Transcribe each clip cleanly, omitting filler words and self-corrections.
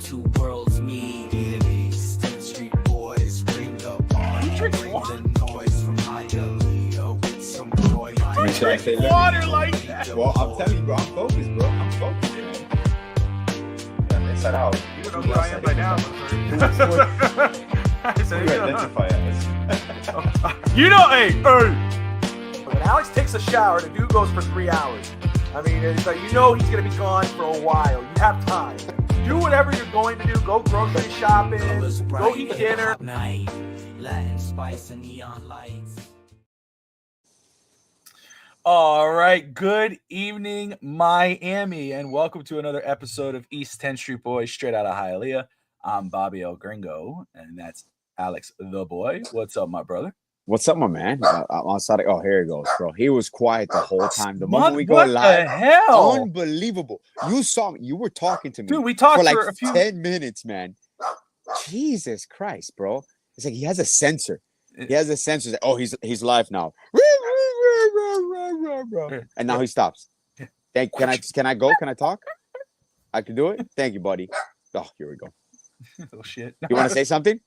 two worlds meet. East and street boys bring the party. Bring the noise from Hialeah with some joy. Should I say water like that? Well, I'm telling you, bro. I'm focused, bro. I'm focused, man. Yeah, inside out. You know who I am by now. So you identify as. You know, hey. When Alex takes a shower, the dude goes for 3 hours. I mean, it's like, you know he's going to be gone for a while. You have time. Do whatever you're going to do. Go grocery shopping. Go eat dinner. Night, Latin spice and neon lights. All right. Good evening, Miami, and welcome to another episode of East 10th Street Boys, straight out of Hialeah. I'm Bobby El Gringo, and that's Alex the Boy. What's up, my brother? What's up, my man? I'm outside. Oh, here he goes, bro. He was quiet the whole time. The moment we go what live, the hell? Unbelievable. You saw me. You were talking to me. Dude, we talked for like for a few 10 minutes, man. Jesus Christ, bro. It's like he has a sensor. He has a sensor. That, oh, he's live now. And now he stops. Can I go? Can I talk? I can do it. Thank you, buddy. Oh, here we go. Oh shit. You want to say something?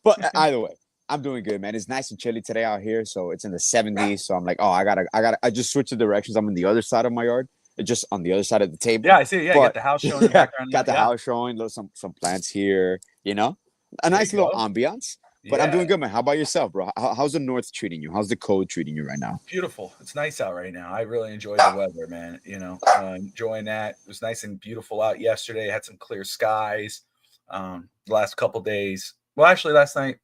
But either way, I'm doing good, man. It's nice and chilly today out here, so it's in the 70s. So I'm like, oh, I just switched the directions. I'm on the other side of my yard. It's just on the other side of the table. Yeah, I see. Yeah, you got the house showing in the background. Got the house showing. Some plants here. You know, a nice little ambiance. But I'm doing good, man. How about yourself, bro? How's the North treating you? How's the cold treating you right now? Beautiful. It's nice out right now. I really enjoy the weather, man. You know, enjoying that. It was nice and beautiful out yesterday. Had some clear skies. The last couple days. Well, actually, last night.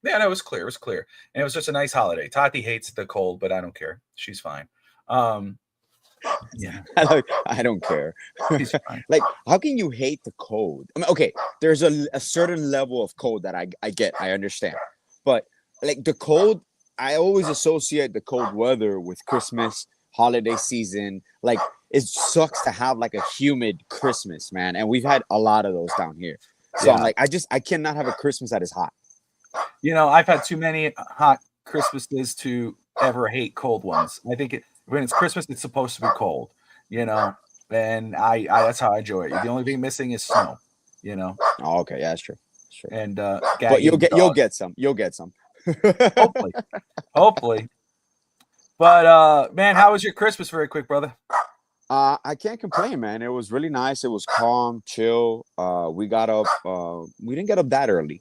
Yeah, no, it was clear. It was clear. And it was just a nice holiday. Tati hates the cold, but I don't care. She's fine. Yeah. I don't care. She's fine. Like, how can you hate the cold? I mean, okay, there's a certain level of cold that I get. I understand. But, like, the cold, I always associate the cold weather with Christmas, holiday season. Like, it sucks to have, like, a humid Christmas, man. And we've had a lot of those down here. So, I'm like, I cannot have a Christmas that is hot. You know, I've had too many hot Christmases to ever hate cold ones. I think when it's Christmas, it's supposed to be cold, you know, and I that's how I enjoy it. The only thing missing is snow, you know. Oh, okay, yeah, that's true. That's true. And but you'll get some. Hopefully. But man, how was your Christmas? Very quick, brother. I can't complain, man. It was really nice. It was calm, chill. We got up. We didn't get up that early.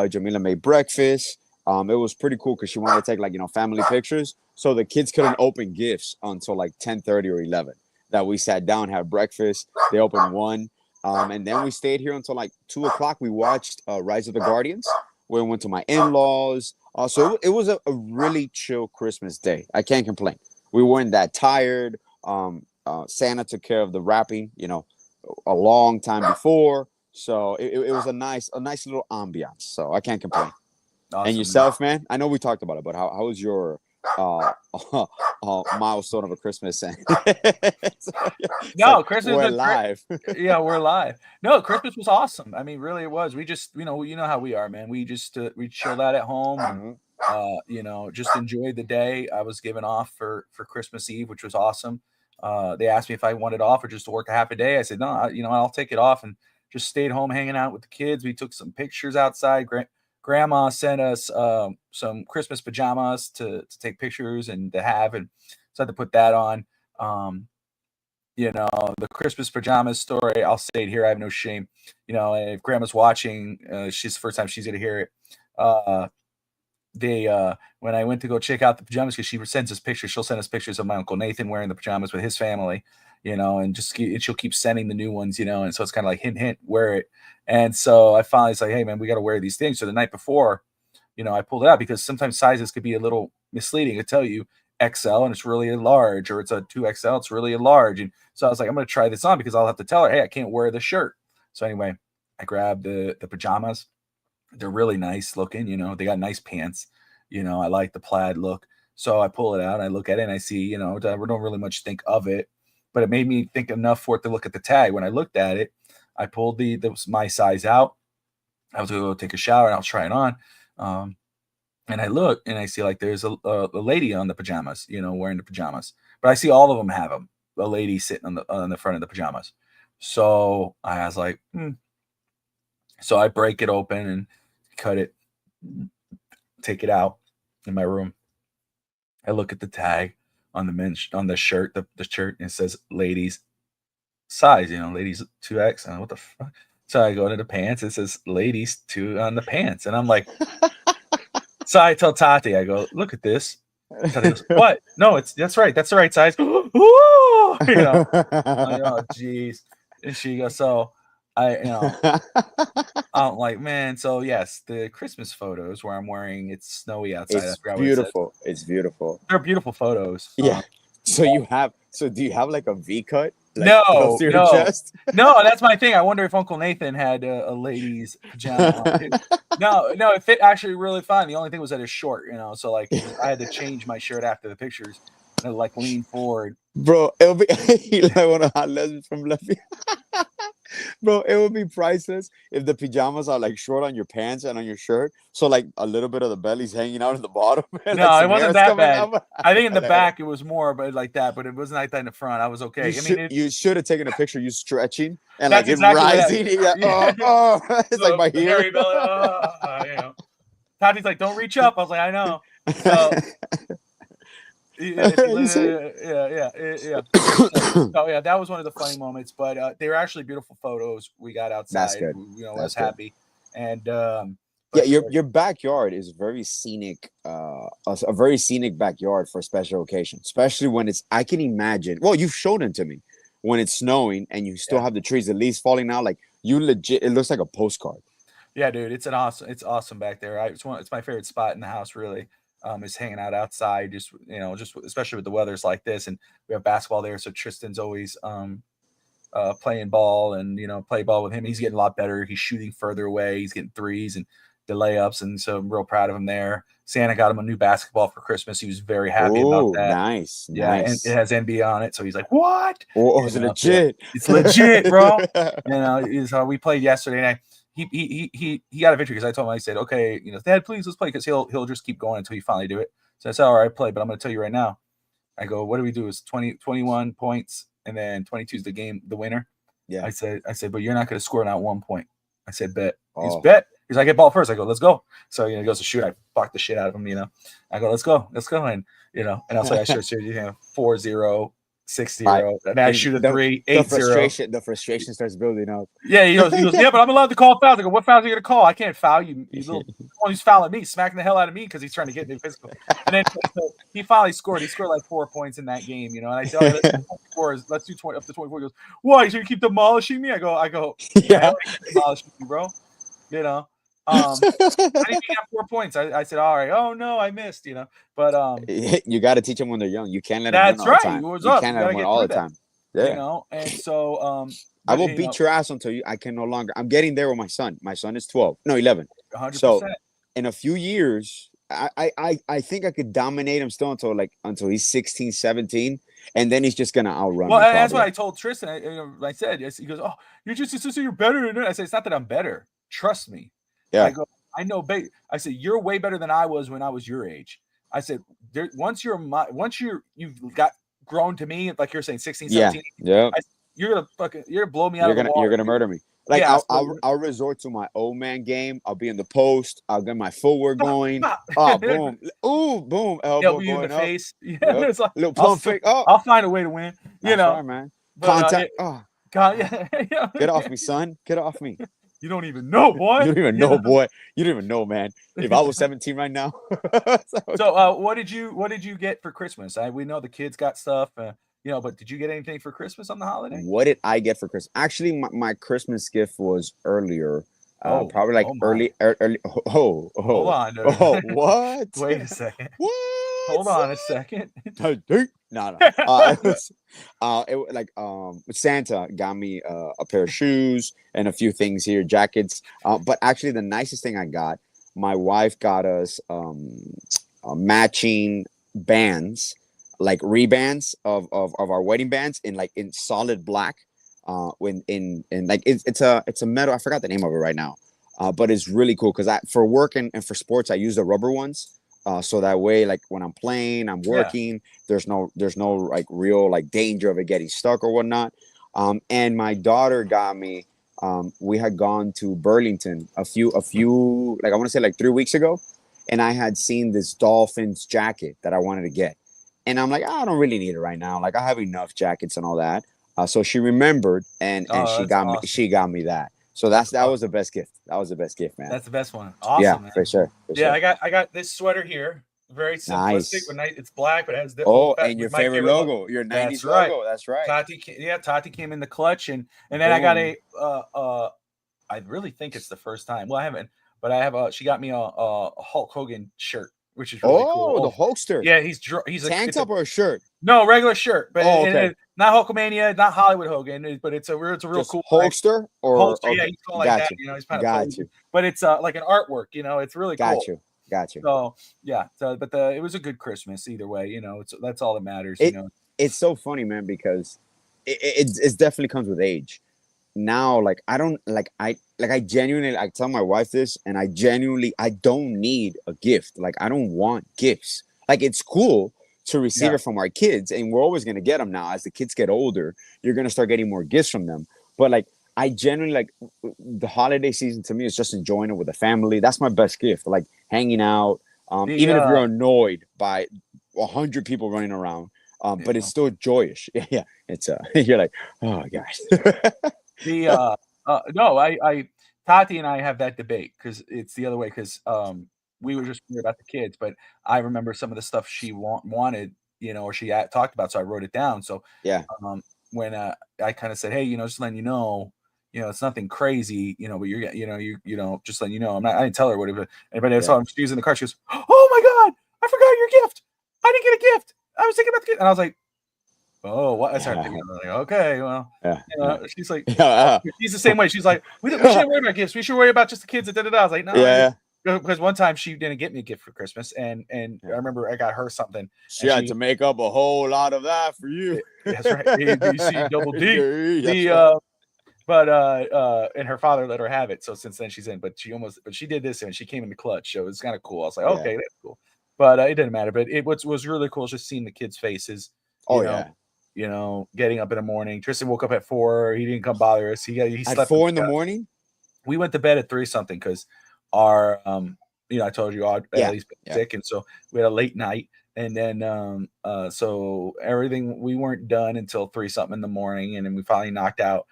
Jamila made breakfast. It was pretty cool because she wanted to take, like, you know, family pictures. So the kids couldn't open gifts until like 10:30 or 11. That we sat down, had breakfast. They opened one. And then we stayed here until like 2 o'clock. We watched Rise of the Guardians. We went to my in-laws. So it was a really chill Christmas day. I can't complain. We weren't that tired. Santa took care of the wrapping, you know, a long time before. So it was a nice little ambiance. So I can't complain. Awesome. And yourself, man? I know we talked about it, but how was your milestone of a Christmas? No, Christmas. We're live. Yeah, we're live. No, Christmas was awesome. I mean, really, it was. We just, you know how we are, man. We just we chilled out at home. And, you know, just enjoyed the day. I was given off for Christmas Eve, which was awesome. They asked me if I wanted off or just to work a half a day. I said, no, I'll take it off, and just stayed home hanging out with the kids. We took some pictures outside. Grandma sent us some Christmas pajamas to take pictures and to have, and so I had to put that on. You know, the Christmas pajamas story, I'll say it here. I have no shame. You know, if Grandma's watching, she's the first time she's going to hear it. When I went to go check out the pajamas, because she sends us pictures, she'll send us pictures of my Uncle Nathan wearing the pajamas with his family, you know, and she'll keep sending the new ones, you know, and so it's kind of like hint, wear it. And so I finally was like, hey man, we got to wear these things. So the night before, you know, I pulled it out because sometimes sizes could be a little misleading. It tell you XL and it's really a large, or it's a 2XL, it's really a large. And so I was like, I'm going to try this on because I'll have to tell her, hey, I can't wear the shirt. So anyway, I grabbed the pajamas. They're really nice looking, you know, they got nice pants, you know, I like the plaid look. So I pull it out, I look at it and I see, you know, I don't really much think of it, but it made me think enough for it to look at the tag. When I looked at it, I pulled my size out. I was going to go take a shower and I'll try it on. And I look and I see like there's a lady on the pajamas, you know, wearing the pajamas, but I see all of them have them. A lady sitting on the front of the pajamas. So I was like, So I break it open and cut it, take it out in my room. I look at the tag on the on the shirt, the shirt, and it says ladies size, ladies 2X. And what the fuck? So I go into the pants, it says ladies 2 on the pants. And I'm like, so I tell Tati, I go, look at this. Tati goes, what? No, that's right. That's the right size. Ooh, oh, jeez. And she goes, so I'm like, man. So yes, the Christmas photos where I'm wearing, it's snowy outside. It's beautiful. It's beautiful. They're beautiful photos. Yeah. So do you have like a V cut? Like, No, to your chest? no, that's my thing. I wonder if Uncle Nathan had a lady's pajama on. No, it fit actually really fine. The only thing was that it's short, so like I had to change my shirt after the pictures and like lean forward. Bro, it'll be like one of hot lesbians from Lefty. Bro, it would be priceless if the pajamas are like short on your pants and on your shirt, so like a little bit of the belly's hanging out in the bottom. No, like it wasn't that bad. Out. I think in the back it was more, but like that. But it wasn't like that in the front. I was okay. You should have taken a picture. You stretching and like exactly rising. It's so, like my hair. Tati's like, don't reach up. I was like, I know. So, yeah. Oh yeah, that was one of the funny moments. But they were actually beautiful photos. We got outside. That's good. I was happy. And yeah, your backyard is very scenic. A very scenic backyard for special occasions, especially when it's. I can imagine. Well, you've shown it to me when it's snowing and you still have the trees, the leaves falling out. Like you legit, it looks like a postcard. Yeah, dude, it's awesome back there. It's my favorite spot in the house, really. Is hanging out outside, just especially with the weather's like this, and we have basketball there. So Tristan's always playing ball, and play ball with him. He's getting a lot better. He's shooting further away. He's getting threes and the layups, and so I'm real proud of him there. Santa got him a new basketball for Christmas. He was very happy about that. Nice, yeah, nice. And it has NBA on it, so he's like, "What? Oh, it's legit. It's legit, bro." We played yesterday night. He got a victory because I told him, I said, okay, Dad, please let's play, because he'll just keep going until you finally do it. So I said, all right, play, but I'm going to tell you right now. I go, what do we do? It's 21 points, and then 22 is the winner. Yeah. I said, but you're not going to score not 1 point. I said, bet. Oh. He's bet. He's like, I get ball first. I go, let's go. So he goes to shoot. I block the shit out of him. I go, let's go, and and also I start 4-0. 6-0, and I shoot a 3, 8-0. The frustration starts building up. Yeah, he goes, yeah, but I'm allowed to call fouls. I go, what fouls are you gonna call? I can't foul you. He's fouling me, smacking the hell out of me because he's trying to get me physical. And then he finally scored. He scored like 4 points in that game, And I tell him, let's do 20 up to 24. He goes, why? You keep demolishing me? I go, yeah, demolishing you, bro. I didn't have 4 points. I said, all right. Oh no, I missed. But you got to teach them when they're young. You can't let them win all the time. You can't let them win all the time. Yeah. And so I will beat your ass until I can no longer. I'm getting there with my son. My son is 12. No, 11. 100%. So in a few years, I think I could dominate him still until he's 16, 17. And then he's just gonna outrun. Well, that's what I told Tristan. I said, he goes, "Oh, you're better than it." I said, "It's not that I'm better. Trust me." Yeah. I go, I know. I said, "You're way better than I was when I was your age." I said, "Once you've got grown to me, like you're saying, 16, 17. Yeah. You're gonna blow me out of the water. You're gonna murder me. Like I'll resort to my old man game. I'll be in the post. I'll get my footwork going. Boom. Ooh, boom. Elbow going in the up. Face. Yep. It's like, little pump fake. I'll find a way to win. Right, man. Contact. God, Get off me, son. Get off me. You don't even know, boy. You don't even know, boy. You don't even know, man. If I was 17 right now. So what did you get for Christmas? We know the kids got stuff. But did you get anything for Christmas on the holiday? What did I get for Christmas? Actually, my Christmas gift was earlier. Probably like early. Hold on. Dude. Oh, what? Wait a second. What? Hold on a second. No. Santa got me a pair of shoes and a few things here, jackets. But actually, the nicest thing I got, my wife got us matching bands. Like rebands of our wedding bands in solid black, it's a metal. I forgot the name of it right now, but it's really cool because for work and for sports I use the rubber ones, so that way like when I'm playing, I'm working, there's no like real like danger of it getting stuck or whatnot. And my daughter got me we had gone to Burlington a few like I want to say like 3 weeks ago, and I had seen this Dolphins jacket that I wanted to get, and I'm like, I don't really need it right now. Like I have enough jackets and all that. So she remembered, and Oh, she that's got me awesome. she got me that. So That's that awesome. was the best gift. That was the best gift, man. That's the best one. Yeah, Awesome, man. for sure. For Yeah, sure. I got this sweater here. Very simplistic, Nice. but nice. It's black, but it has the Oh, old and your favorite logo, your 90s That's right. logo. That's right. Tati came in the clutch, and then I got Boom. I really think it's the first time. Well, I haven't, but I have she got me a Hulk Hogan shirt, which is really cool. Oh, the Hulkster. Yeah, he's a Tank top or a shirt? no regular shirt, but okay. not Hulkamania, not Hollywood Hogan, but it's a real Just cool Hulkster or Hulkster. okay. Yeah, he's called like Got that. you. You know, he's kind Got of you. but it's like an artwork. You know, it's really cool. Got you. So yeah, but it was a good Christmas either way. You know, that's all that matters. It, you know, it's so funny, man, because it definitely comes with age. Now, like I don't like I genuinely I tell my wife this, and I don't need a gift. Like I don't want gifts. Like it's cool to receive it from our kids, and we're always gonna get them now. As the kids get older, you're gonna start getting more gifts from them. But like I genuinely like the holiday season to me is just enjoying it with the family. That's my best gift. Like hanging out, even if you're annoyed by 100 people running around, but it's still joyous. Yeah, it's you're like, oh gosh. No, I Tati and I have that debate because it's the other way because we were just worried about the kids, but I remember some of the stuff she wanted, you know, or she talked about, so I wrote it down. So Yeah. When I kind of said, hey, you know, just letting you know, it's nothing crazy, you know, but just letting you know. I didn't tell her whatever. Anybody I saw she was in the car, she goes, oh my God, I forgot your gift. I didn't get a gift. I was thinking about the gift. And I was like, oh, what? I started thinking, like, okay, well, she's like, she's the same way. She's like, we shouldn't worry about gifts. We should worry about just the kids. I was like, no, because one time she didn't get me a gift for Christmas, and I remember I got her something. She had to make up a whole lot of that for you. That's right. ABC double D. But and her father let her have it. So since then she's in. But she did this and she came in the clutch. So it's kind of cool. I was like, okay, that's cool. But it didn't matter. But what was really cool is just seeing the kids' faces. You know, getting up in the morning. Tristan woke up at 4. He didn't come bother us. He slept at 4 in the morning. We went to bed at 3 something because our I told you at least sick, and so we had a late night, and then so everything we weren't done until 3 something in the morning, and then we finally knocked out.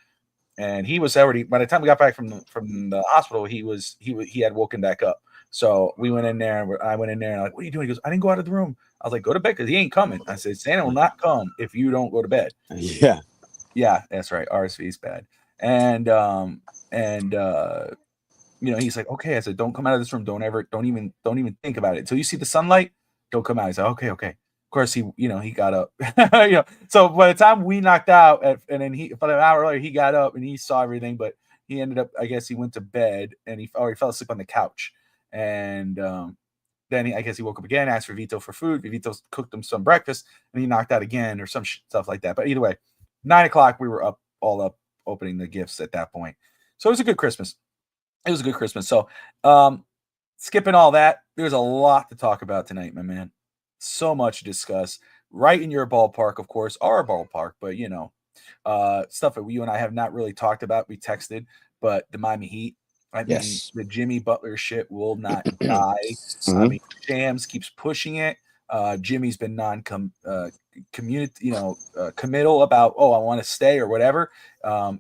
And he was already by the time we got back from the hospital, he had woken back up. So we went in there, and I went in there, and I'm like, what are you doing? He goes, I didn't go out of the room. I was like, go to bed because he ain't coming. I said, Santa will not come if you don't go to bed. Yeah, that's right. RSV is bad. And he's like, okay. I said, don't come out of this room. Don't even think about it until you see the sunlight. Don't come out. He said, okay. Of course, he got up. So by the time we knocked out, and then about an hour later, he got up and he saw everything. But he ended up, I guess, he went to bed and he fell asleep on the couch. And then I guess he woke up again, asked for Vito for food. Vito cooked him some breakfast, and he knocked out again or some stuff like that. But either way, 9 o'clock, we were all up opening the gifts at that point. So it was a good Christmas. So skipping all that, there's a lot to talk about tonight, my man. So much to discuss. Right in your ballpark, of course, our ballpark, but stuff that you and I have not really talked about. We texted, but the Miami Heat. I mean, the Jimmy Butler shit will not die. I mean, Shams keeps pushing it. Jimmy's been committal about, I want to stay or whatever,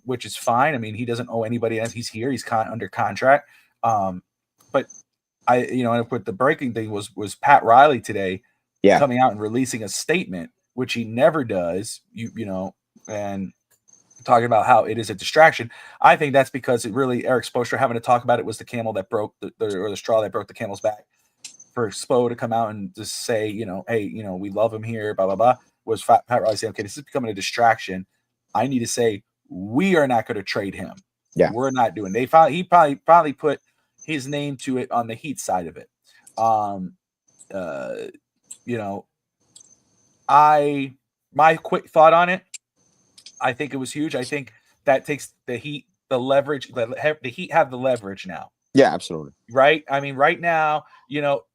which is fine. I mean, he doesn't owe anybody else. He's here. He's under contract. But and with the breaking thing was Pat Riley today coming out and releasing a statement, which he never does, and talking about how it is a distraction. I think that's because Eric Spoelstra having to talk about it was the camel that broke the straw that broke the camel's back. For Spo to come out and just say, hey, we love him here, blah, blah, blah, was Pat Riley saying, okay, this is becoming a distraction. I need to say, we are not going to trade him. Yeah. We're not doing it. He probably put his name to it on the Heat side of it. My quick thought on it, I think it was huge. I think that takes the Heat, the leverage, the Heat have the leverage now. Yeah, absolutely. Right. I mean, right now,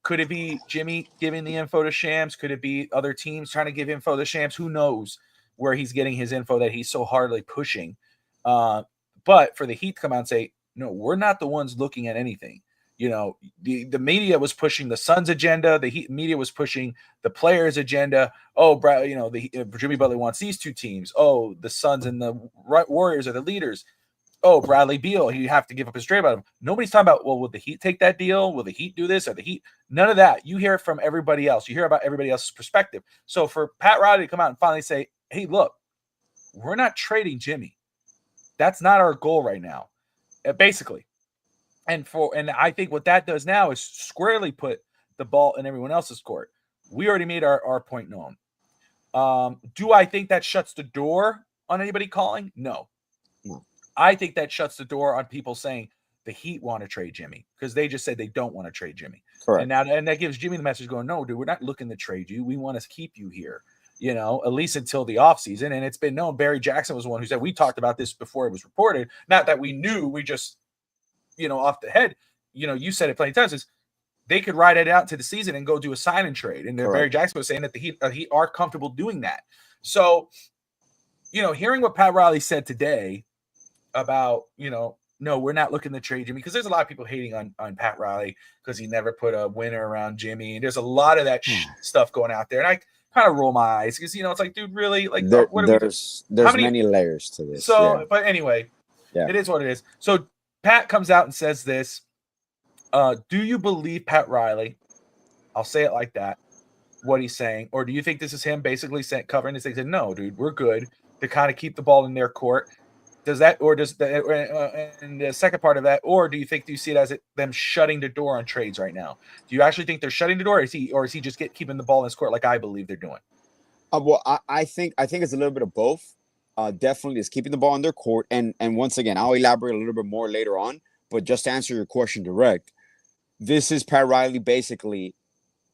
could it be Jimmy giving the info to Shams? Could it be other teams trying to give info to Shams? Who knows where he's getting his info that he's so hardly pushing? But But for the Heat to come out and say, no, we're not the ones looking at anything. You know, the media was pushing the Suns agenda. The Heat media was pushing the players' agenda. Oh, you know, Jimmy Butler wants these two teams. Oh, the Suns and the Warriors are the leaders. Oh, Bradley Beal, you have to give up his trade about him. Nobody's talking about, well, will the Heat take that deal? Will the Heat do this? Or the Heat? None of that. You hear it from everybody else. You hear about everybody else's perspective. So for Pat Riley to come out and finally say, hey, look, we're not trading Jimmy. That's not our goal right now, basically. And I think what that does now is squarely put the ball in everyone else's court. We already made our point known. Do I think that shuts the door on anybody calling? No. I think that shuts the door on people saying the Heat want to trade Jimmy because they just said they don't want to trade Jimmy. Correct. And that gives Jimmy the message going, no, dude, we're not looking to trade you. We want to keep you here, you know, at least until the offseason. And it's been known. Barry Jackson was the one who said, we talked about this before it was reported. Not that we knew, we just, you know, off the head, you know, you said it plenty of times, is they could ride it out to the season and go do a sign and trade. And Barry Jackson was saying that the Heat are comfortable doing that. So, you know, hearing what Pat Riley said today about, you know, no, we're not looking to trade Jimmy, because there's a lot of people hating on Pat Riley because he never put a winner around Jimmy. And there's a lot of that stuff going out there. And I kind of roll my eyes because, you know, it's like, dude, really? Like, there's many layers to this. So, but anyway, it is what it is. So Pat comes out and says this. Do you believe Pat Riley? I'll say it like that, what he's saying. Or do you think this is him basically covering this thing? Said, no, dude, we're good to kind of keep the ball in their court. Does that, or does the, and the second part of that, or do you see it as them shutting the door on trades right now? Do you actually think they're shutting the door, or is he just keeping the ball in his court like I believe they're doing? Well, I think it's a little bit of both. Definitely is keeping the ball in their court, and once again, I'll elaborate a little bit more later on. But just to answer your question direct, this is Pat Riley basically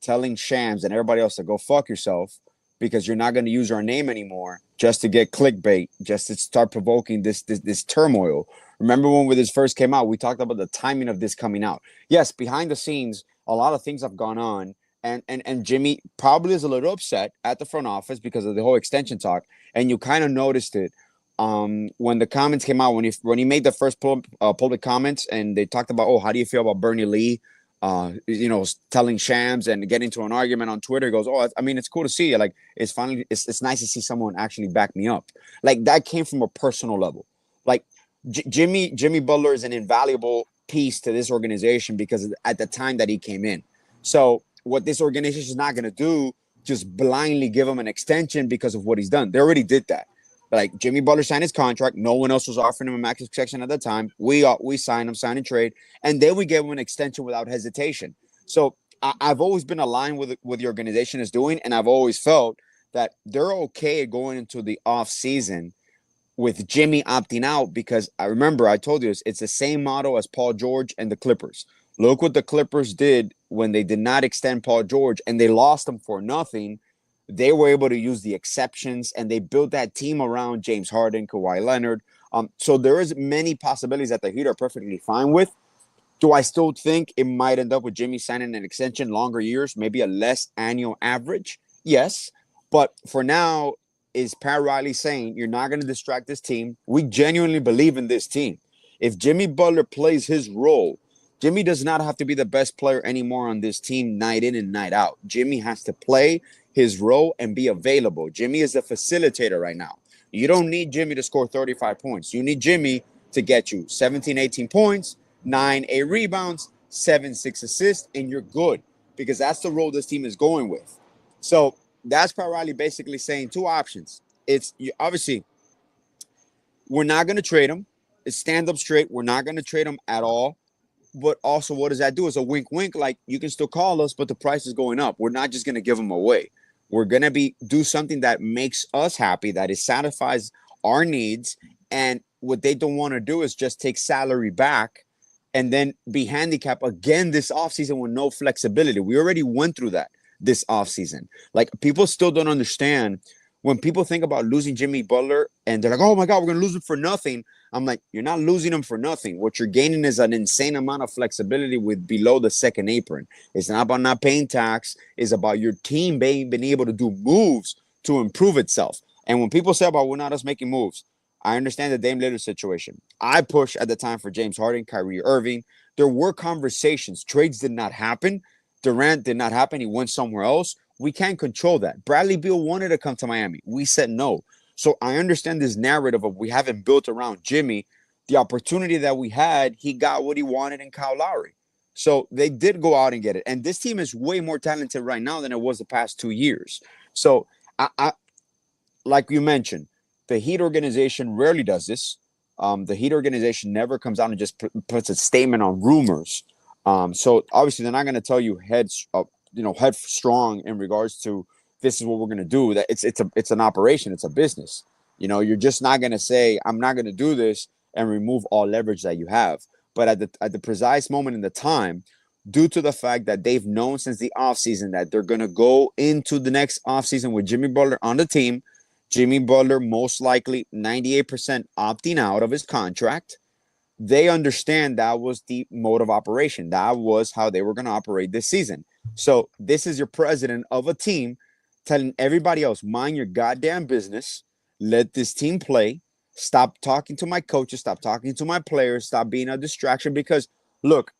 telling Shams and everybody else to go fuck yourself, because you're not going to use our name anymore just to get clickbait, just to start provoking this turmoil. Remember when this first came out, we talked about the timing of this coming out. Yes, behind the scenes, a lot of things have gone on, and Jimmy probably is a little upset at the front office because of the whole extension talk, and you kind of noticed it when the comments came out, when he made the first public comments, and they talked about, oh, how do you feel about Bernie Lee? You know, telling Shams and getting into an argument on Twitter. He goes, oh, I mean, it's cool to see it. Like, it's nice to see someone actually back me up. Like, that came from a personal level. Like, Jimmy Butler is an invaluable piece to this organization because at the time that he came in. So what this organization is not going to do, just blindly give him an extension because of what he's done. They already did that. Like, Jimmy Butler signed his contract. No one else was offering him a max extension at the time. We signed him, sign and trade, and then we gave him an extension without hesitation. So I've always been aligned with what the organization is doing, and I've always felt that they're okay going into the off season with Jimmy opting out, because I told you it's the same model as Paul George and the Clippers. Look what the Clippers did when they did not extend Paul George and they lost him for nothing. They were able to use the exceptions, and they built that team around James Harden, Kawhi Leonard. So there is many possibilities that the Heat are perfectly fine with. Do I still think it might end up with Jimmy signing an extension, longer years, maybe a less annual average? Yes. But for now, is Pat Riley saying, you're not going to distract this team? We genuinely believe in this team. If Jimmy Butler plays his role, Jimmy does not have to be the best player anymore on this team night in and night out. Jimmy has to play his role and be available. Jimmy is a facilitator right now. You don't need Jimmy to score 35 points. You need Jimmy to get you 17, 18 points, 9, 8 rebounds, 7, 6 assists, and you're good, because that's the role this team is going with. So that's Pat Riley basically saying two options. Obviously, we're not going to trade him. It's stand up straight. We're not going to trade him at all. But also, what does that do? Is a wink, wink. Like, you can still call us, but the price is going up. We're not just going to give them away. We're going to do something that makes us happy, that satisfies our needs. And what they don't want to do is just take salary back and then be handicapped again this offseason with no flexibility. We already went through that this offseason. Like, people still don't understand when people think about losing Jimmy Butler and they're like, oh my God, we're going to lose him for nothing. I'm like, you're not losing him for nothing. What you're gaining is an insane amount of flexibility with below the second apron. It's not about not paying tax. It's about your team being able to do moves to improve itself. And when people say about we're not us making moves, I understand the Dame Lillard situation. I pushed at the time for James Harden, Kyrie Irving. There were conversations. Trades did not happen. Durant did not happen. He went somewhere else. We can't control that. Bradley Beal wanted to come to Miami. We said no. So I understand this narrative of we haven't built around Jimmy. The opportunity that we had, he got what he wanted in Kyle Lowry. So they did go out and get it. And this team is way more talented right now than it was the past 2 years. So I like you mentioned, the Heat organization rarely does this. The Heat organization never comes out and just puts a statement on rumors. So obviously they're not going to tell you head strong in regards to this is what we're going to do. That it's an operation. It's a business. You're just not going to say I'm not going to do this and remove all leverage that you have. But at the precise moment in the time, due to the fact that they've known since the offseason that they're going to go into the next offseason with Jimmy Butler on the team, Jimmy Butler most likely 98% opting out of his contract. They understand that was the mode of operation. That was how they were going to operate this season. So this is your president of a team telling everybody else, mind your goddamn business. Let this team play. Stop talking to my coaches. Stop talking to my players. Stop being a distraction. Because, look,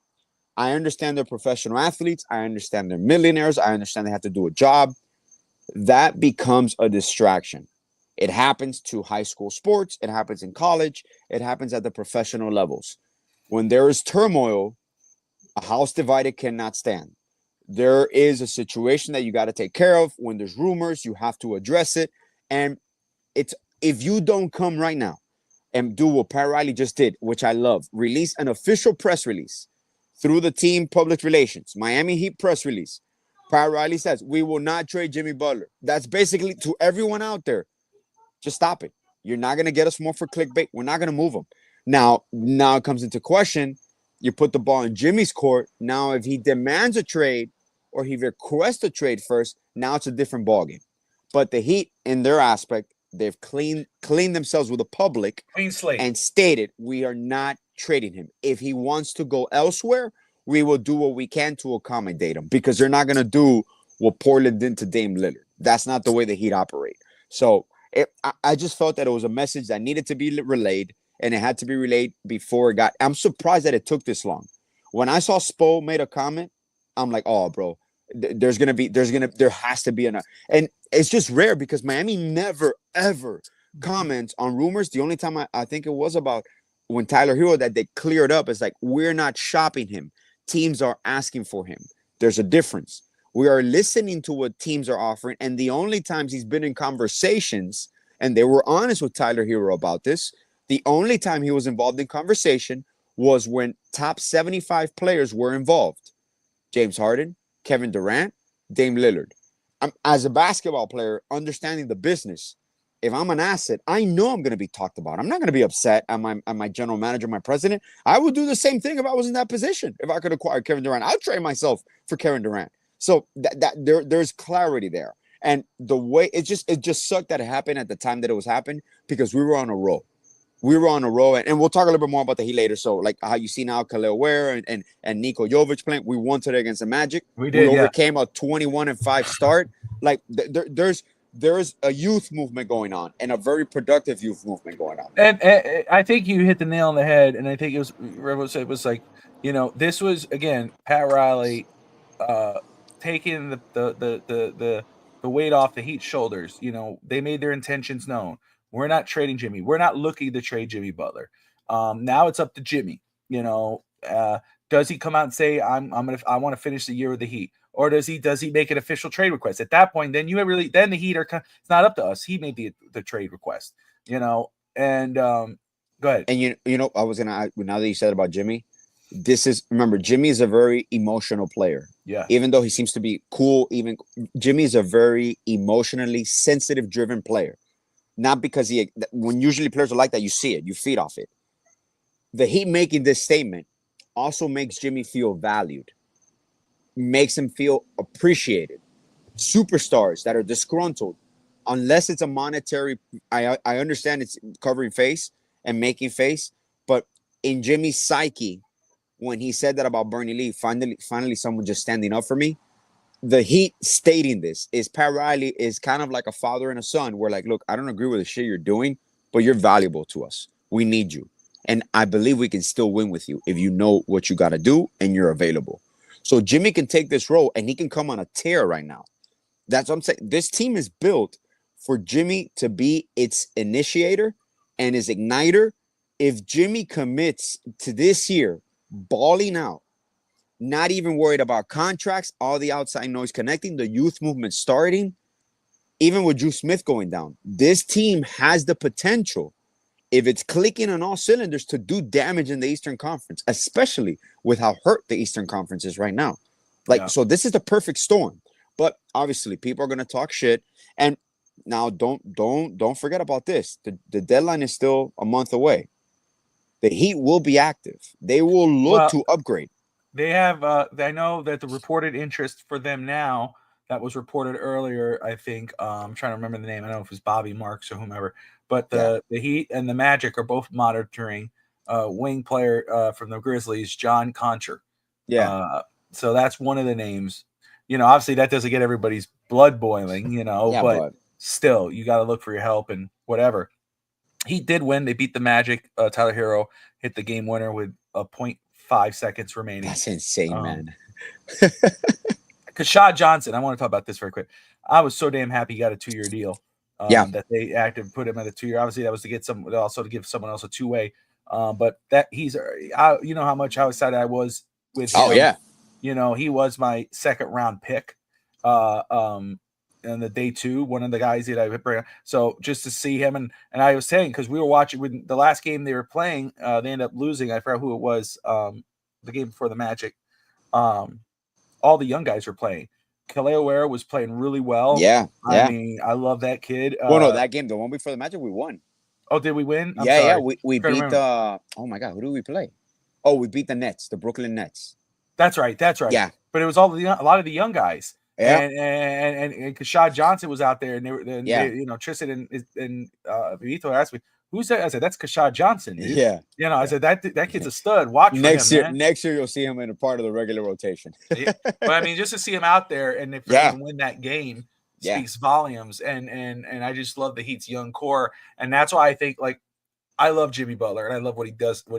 I understand they're professional athletes. I understand they're millionaires. I understand they have to do a job. That becomes a distraction. It happens to high school sports. It happens in college. It happens at the professional levels. When there is turmoil, a house divided cannot stand. There is a situation that you got to take care of. When there's rumors, you have to address it. And if you don't come right now and do what Pat Riley just did, which I love, release an official press release through the team public relations, Miami Heat press release. Pat Riley says, we will not trade Jimmy Butler. That's basically to everyone out there. Just stop it. You're not going to get us more for clickbait. We're not going to move him. Now it comes into question. You put the ball in Jimmy's court. Now, if he demands a trade or he requests a trade first, now it's a different ballgame. But the Heat, in their aspect, they've cleaned themselves with the public Clean slate. and stated we are not trading him. If he wants to go elsewhere, we will do what we can to accommodate him because they're not going to do what Portland did to Dame Lillard. That's not the way the Heat operate. So I just felt that it was a message that needed to be relayed, and it had to be relayed before it got. I'm surprised that it took this long. When I saw Spo made a comment, I'm like, oh, bro, there has to be and it's just rare because Miami never ever comments on rumors. The only time I think it was about when Tyler Hero that they cleared up is like, we're not shopping him. Teams are asking for him. There's a difference. We are listening to what teams are offering. And the only times he's been in conversations, and they were honest with Tyler Hero about this, the only time he was involved in conversation was when top 75 players were involved. James Harden, Kevin Durant, Dame Lillard. As a basketball player, understanding the business, if I'm an asset, I know I'm going to be talked about. I'm not going to be upset at my general manager, my president. I would do the same thing if I was in that position. If I could acquire Kevin Durant, I'll trade myself for Kevin Durant. So there's clarity there. And the way it just sucked that it happened at the time that it was happening because we were on a roll. And we'll talk a little bit more about the Heat later. So like how you see now Khalil Ware and Niko Jovic playing, we won today against the Magic. We did, overcame a 21-5 start. Like there's a youth movement going on and a very productive youth movement going on. And I think you hit the nail on the head. And I think it was like, this was again Pat Riley taking the weight off the Heat's shoulders. They made their intentions known. We're not trading Jimmy. We're not looking to trade Jimmy Butler. Now it's up to Jimmy. Does he come out and say I want to finish the year with the Heat, or does he make an official trade request? At that point, then the Heat are. It's not up to us. He made the trade request. And go ahead. And I was gonna, now that you said about Jimmy, remember Jimmy is a very emotional player. Yeah. Even though he seems to be cool, Jimmy is a very emotionally sensitive, driven player. Not because when usually players are like that, you see it, you feed off it. The Heat making this statement also makes Jimmy feel valued, makes him feel appreciated. Superstars that are disgruntled, unless it's a monetary, I understand it's covering face and making face, but in Jimmy's psyche, when he said that about Bernie Lee, finally someone just standing up for me, the Heat stating this is Pat Riley is kind of like a father and a son. We're like, look, I don't agree with the shit you're doing, but you're valuable to us. We need you. And I believe we can still win with you if you know what you got to do and you're available. So Jimmy can take this role and he can come on a tear right now. That's what I'm saying. This team is built for Jimmy to be its initiator and his igniter. If Jimmy commits to this year, balling out, not even worried about contracts, all the outside noise connecting, the youth movement starting, even with Drew Smith going down, this team has the potential, if it's clicking on all cylinders, to do damage in the Eastern Conference, especially with how hurt the Eastern Conference is right now. So this is the perfect storm. But obviously, people are going to talk shit. And now don't forget about this. The deadline is still a month away. The Heat will be active. They will look to upgrade. They have, I know that the reported interest for them now that was reported earlier, I think, I'm trying to remember the name. I don't know if it was Bobby Marks or whomever, but the Heat and the Magic are both monitoring wing player from the Grizzlies, John Concher. Yeah. So that's one of the names. Obviously that doesn't get everybody's blood boiling, but still, you got to look for your help and whatever. He did win. They beat the Magic. Tyler Hero hit the game winner with a 0.5 seconds remaining. That's insane, man. Kashad Johnson, I want to talk about this very quick. I was so damn happy he got a 2-year deal. That they put him at a 2-year. Obviously, that was to get also to give someone else a 2-way. But that he's, how excited I was with him. Oh yeah. He was my second round pick. In the day 2, one of the guys that I bring. So just to see him, and I was saying, because we were watching with the last game they were playing, they ended up losing. I forgot who it was. The game before the Magic. All the young guys were playing. Kelly Ware was playing really well. Yeah. I mean, I love that kid. No, that game, the one before the Magic, we won. Oh, did we win? I'm sorry. Yeah. We beat the. Oh my God, who did we play? Oh, we beat the Nets, the Brooklyn Nets. That's right. Yeah. But it was a lot of the young guys. Yeah. And Kashad Johnson was out there, and they, Tristan and Vito asked me, "Who's that?" I said, "That's Kashad Johnson, dude." Yeah. I said that kid's a stud. Watch next for him, year. man. Next year, you'll see him in a part of the regular rotation. But I mean, just to see him out there and if he can win that game speaks volumes. And I just love the Heat's young core, and that's why I think I love Jimmy Butler and I love what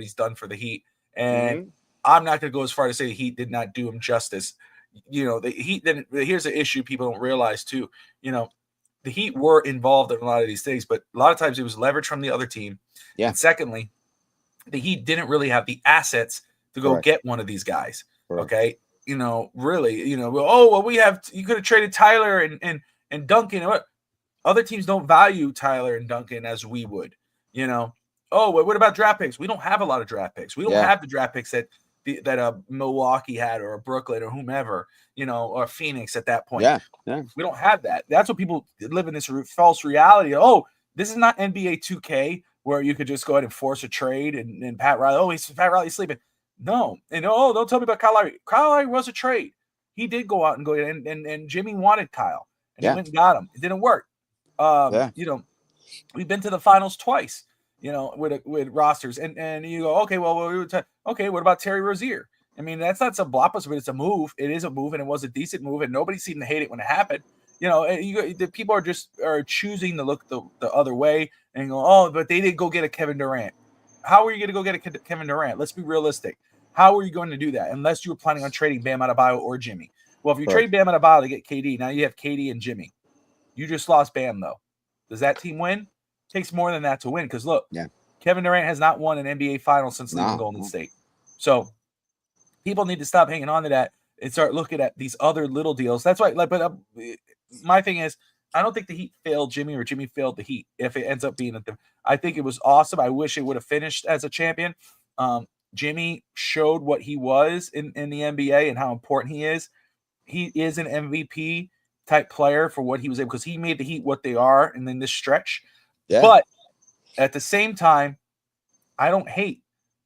he's done for the Heat. And I'm not going to go as far to say the Heat did not do him justice. The Heat didn't. Here's an issue people don't realize too. The Heat were involved in a lot of these things, but a lot of times it was leverage from the other team. Yeah. And secondly, the Heat didn't really have the assets to go get one of these guys. Correct. Okay. Really, you could have traded Tyler and Duncan. Other teams don't value Tyler and Duncan as we would, what about draft picks? We don't have a lot of draft picks. We don't have the draft picks that Milwaukee had, or Brooklyn, or whomever, or Phoenix at that point. Yeah. We don't have that. That's what people live in, this false reality. Oh, this is not NBA 2K where you could just go ahead and force a trade and Pat Riley. Oh, Pat Riley's sleeping. No. And don't tell me about Kyle Lowry. Kyle Lowry was a trade. He did go out and go in, and Jimmy wanted Kyle, and he went and got him. It didn't work. We've been to the finals twice. With rosters, and you go, okay, well, what about Terry Rozier? I mean, that's not some blockbuster, but it's a move. It is a move, and it was a decent move, and nobody seemed to hate it when it happened. The people are choosing to look the other way and go, oh, but they did go get a Kevin Durant. How are you going to go get a Kevin Durant? Let's be realistic. How are you going to do that unless you were planning on trading Bam Adebayo or Jimmy? Well, if you trade Bam Adebayo to get KD, now you have KD and Jimmy. You just lost Bam, though. Does that team win? Takes more than that to win, because look, Kevin Durant has not won an NBA final since leaving Golden State. So people need to stop hanging on to that and start looking at these other little deals. That's why, my thing is, I don't think the Heat failed Jimmy or Jimmy failed the Heat if it ends up being I think it was awesome. I wish it would have finished as a champion. Jimmy showed what he was in the NBA and how important he is. He is an MVP type player for what he was able, because he made the Heat what they are, and then this stretch. Yeah. But at the same time, I don't hate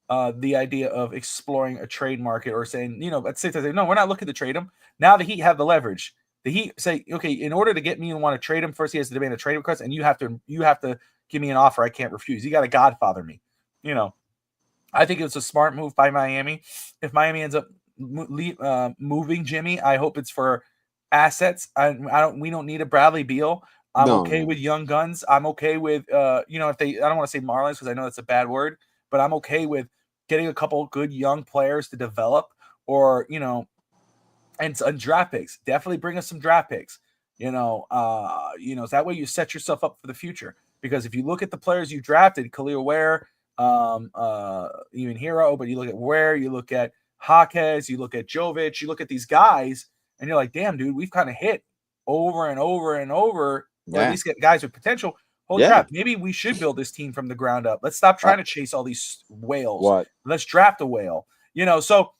the idea of exploring a trade market, or saying, let's say, no, we're not looking to trade him. Now the Heat have the leverage. The Heat say, okay, in order to get me and want to trade him, first he has to demand a trade request, and you have to give me an offer I can't refuse. You got to godfather me. I think it's a smart move by Miami. If Miami ends up moving Jimmy, I hope it's for assets. We don't need a Bradley Beal. I'm No, okay no. with young guns. I'm okay with if they, I don't want to say Marlins because I know that's a bad word, but I'm okay with getting a couple good young players to develop, or and draft picks. Definitely bring us some draft picks. So that way you set yourself up for the future. Because if you look at the players you drafted, Khalil Ware, even Hero, but you look at Ware, you look at Jaquez, you look at Jovic, you look at these guys, and you're like, damn, dude, we've kind of hit over and over and over, or at Yeah. least get guys with potential. Holy Yeah. crap, maybe we should build this team from the ground up. Let's stop trying to chase all these whales. What? Let's draft a whale. So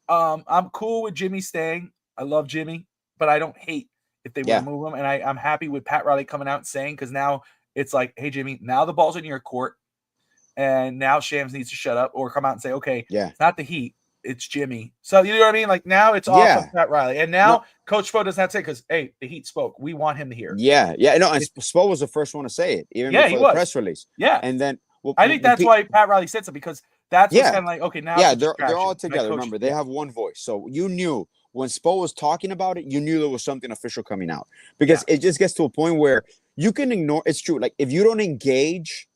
I'm cool with Jimmy staying. I love Jimmy, but I don't hate if they Yeah. want to move him. And I'm happy with Pat Riley coming out and saying, because now it's like, hey, Jimmy, now the ball's in your court. And now Shams needs to shut up or come out and say, okay, Yeah. it's not the Heat, it's Jimmy. So you know what I mean? Like now it's off Yeah. of Pat Riley. And now Coach Spo doesn't have to say, because, hey, the Heat spoke. We want him to hear. Yeah. Yeah. No, and Spo was the first one to say it, even Yeah, he before the was. press release. Yeah. And then I think that's why Pat Riley said so, because that's what's kind of like, okay, now yeah, it's a they're distraction. all Like together. Coach- Remember, they have one voice. So you knew when Spo was talking about it, you knew there was something official coming out, because it just gets to a point where you can ignore. It's true. Like if you don't engage,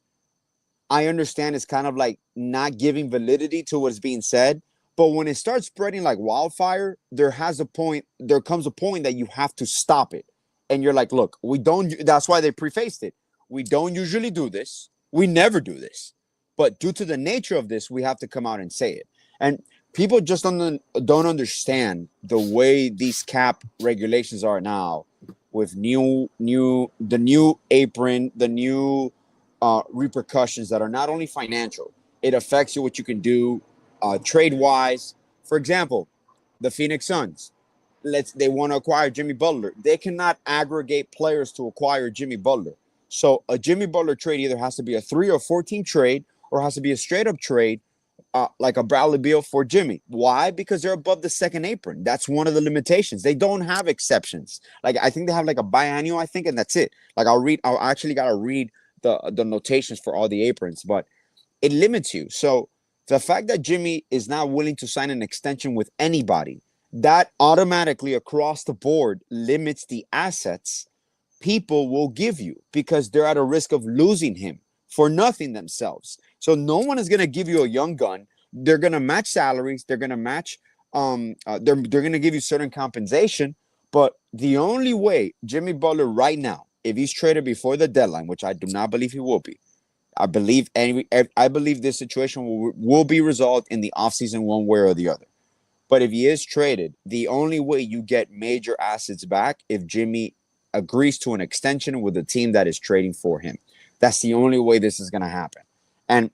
I understand it's kind of like not giving validity to what's being said. But when it starts spreading like wildfire, there comes a point that you have to stop it. And you're like, look, we don't, that's why they prefaced it. We don't usually do this. We never do this. But due to the nature of this, we have to come out and say it. And people just don't understand the way these cap regulations are now, with the new apron, the new repercussions that are not only financial. It affects you, what you can do trade wise. For example, the Phoenix Suns, they want to acquire Jimmy Butler. They cannot aggregate players to acquire Jimmy Butler. So a Jimmy Butler trade either has to be a 3 or 4 team trade, or has to be a straight up trade, like a Bradley Beal for Jimmy. Why? Because they're above the second apron. That's one of the limitations. They don't have exceptions. Like I think they have like a biannual, I think, and that's it. Like I actually got to read the notations for all the aprons, but it limits you. So the fact that Jimmy is not willing to sign an extension with anybody, that automatically across the board limits the assets people will give you, because they're at a risk of losing him for nothing themselves. So no one is going to give you a young gun. They're going to match salaries. They're going to match. They're going to give you certain compensation. But the only way Jimmy Butler right now, if he's traded before the deadline, which I do not believe he will be, I believe this situation will be resolved in the offseason one way or the other. But if he is traded, the only way you get major assets back if Jimmy agrees to an extension with the team that is trading for him. That's the only way this is going to happen. And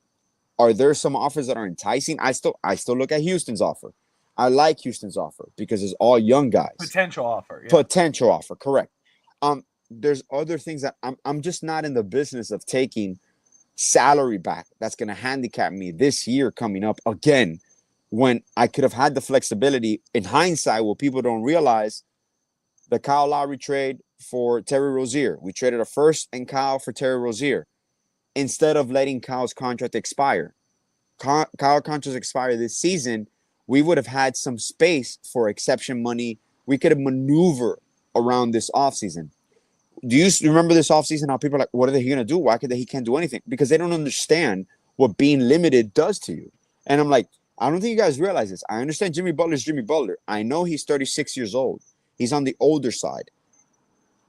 are there some offers that are enticing? I still look at Houston's offer. I like Houston's offer because it's all young guys. Potential offer. Yeah. Potential offer, correct. There's other things that I'm just not in the business of taking salary back. That's going to handicap me this year coming up again, when I could have had the flexibility. In hindsight, what people don't realize, the Kyle Lowry trade for Terry Rozier. We traded a first and Kyle for Terry Rozier instead of letting Kyle's contract expire. Kyle contract expire this season. We would have had some space for exception money. We could have maneuvered around this offseason. Do you remember this offseason, how people are like, what are they going to do? Why he can't do anything? Because they don't understand what being limited does to you. And I'm like, I don't think you guys realize this. I understand Jimmy Butler's Jimmy Butler. I know he's 36 years old. He's on the older side.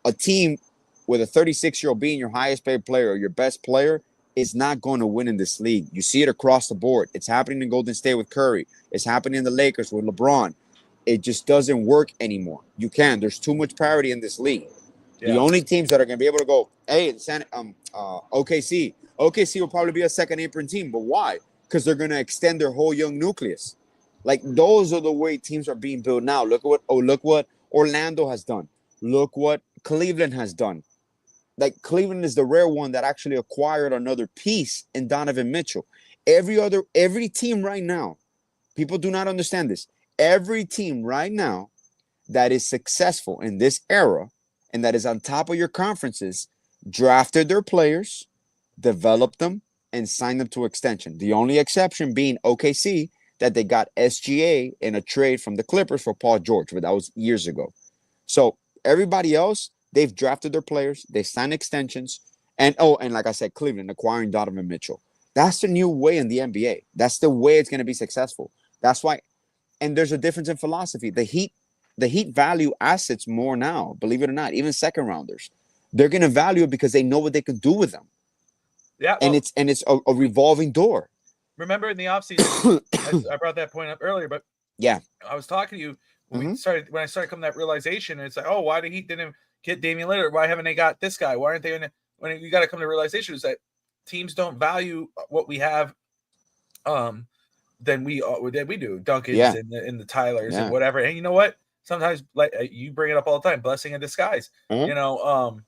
A team with a 36-year-old being your highest paid player or your best player is not going to win in this league. You see it across the board. It's happening in Golden State with Curry. It's happening in the Lakers with LeBron. It just doesn't work anymore. There's too much parity in this league. Yeah. The only teams that are going to be able to go, hey, OKC. OKC will probably be a second apron team. But why? Because they're going to extend their whole young nucleus. Like, those are the way teams are being built now. Look what Orlando has done. Look what Cleveland has done. Like, Cleveland is the rare one that actually acquired another piece in Donovan Mitchell. Every team right now, people do not understand this. Every team right now that is successful in this era and that is on top of your conferences drafted their players, developed them, and signed them to extension. The only exception being OKC, that they got SGA in a trade from the Clippers for Paul George, but that was years ago. So everybody else, They've drafted their players. They signed extensions. And like I said, Cleveland acquiring Donovan Mitchell. That's the new way in the NBA. That's the way it's going to be successful. That's why. And there's a difference in philosophy. The Heat value assets more now, believe it or not, even second rounders. They're going to value it because they know what they can do with them. Yeah. Well, and it's a revolving door. Remember in the offseason, I brought that point up earlier, but yeah, I was talking to you when I started coming to that realization, and it's like, oh, why the Heat didn't get Damian Lillard? Why haven't they got this guy? Why aren't they when you got to come to the realization is that teams don't value what we have than we do. Duncan's and the Tylers and whatever. And you know what? Sometimes, like you bring it up all the time, blessing in disguise. You know,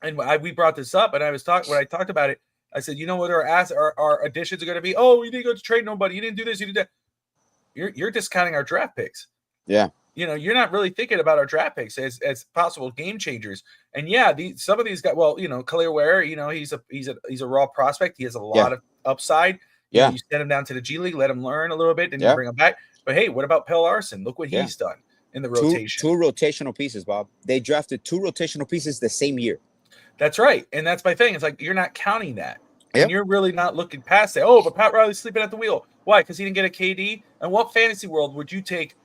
and we brought this up, and when I talked about it, I said, you know what our additions are going to be? Oh, you didn't go to trade nobody. You didn't do this. You did that. You're discounting our draft picks. Yeah. You know, you're not really thinking about our draft picks as possible game changers. And yeah, some of these guys. Well, you know, Khalil Ware. You know, he's a raw prospect. He has a lot of upside. Yeah. You send him down to the G League, let him learn a little bit, then you bring him back. But hey, what about Pell Larson? Look what he's done in the rotation. Two rotational pieces, Bob. They drafted 2 rotational pieces the same year. That's right. And that's my thing. It's like you're not counting that. And you're really not looking past that. Oh, but Pat Riley's sleeping at the wheel. Why? Because he didn't get a KD? And what fantasy world would you take?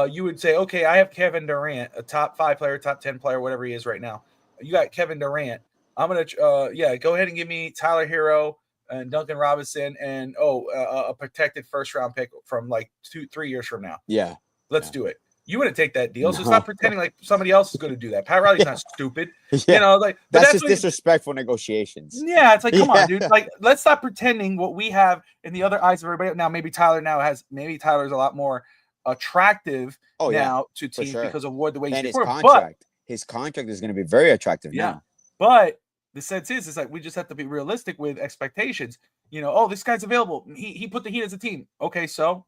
You would say, okay, I have Kevin Durant, a top 5 player, top 10 player, whatever he is right now. You got Kevin Durant. I'm going to, go ahead and give me Tyler Hero and Duncan Robinson and, a protected first-round pick from like 2-3 years from now. Yeah. Let's do it. You wouldn't take that deal. So stop pretending like somebody else is going to do that. Pat Riley's not stupid. You know, like that's just disrespectful negotiations. Yeah, it's like, come on, dude. Like, let's stop pretending what we have in the other eyes of everybody. Now, maybe Tyler's a lot more attractive now to teams because of the way he's contract. His contract is going to be very attractive now. But the sense is, it's like we just have to be realistic with expectations. You know, this guy's available. He put the Heat as a team. Okay, so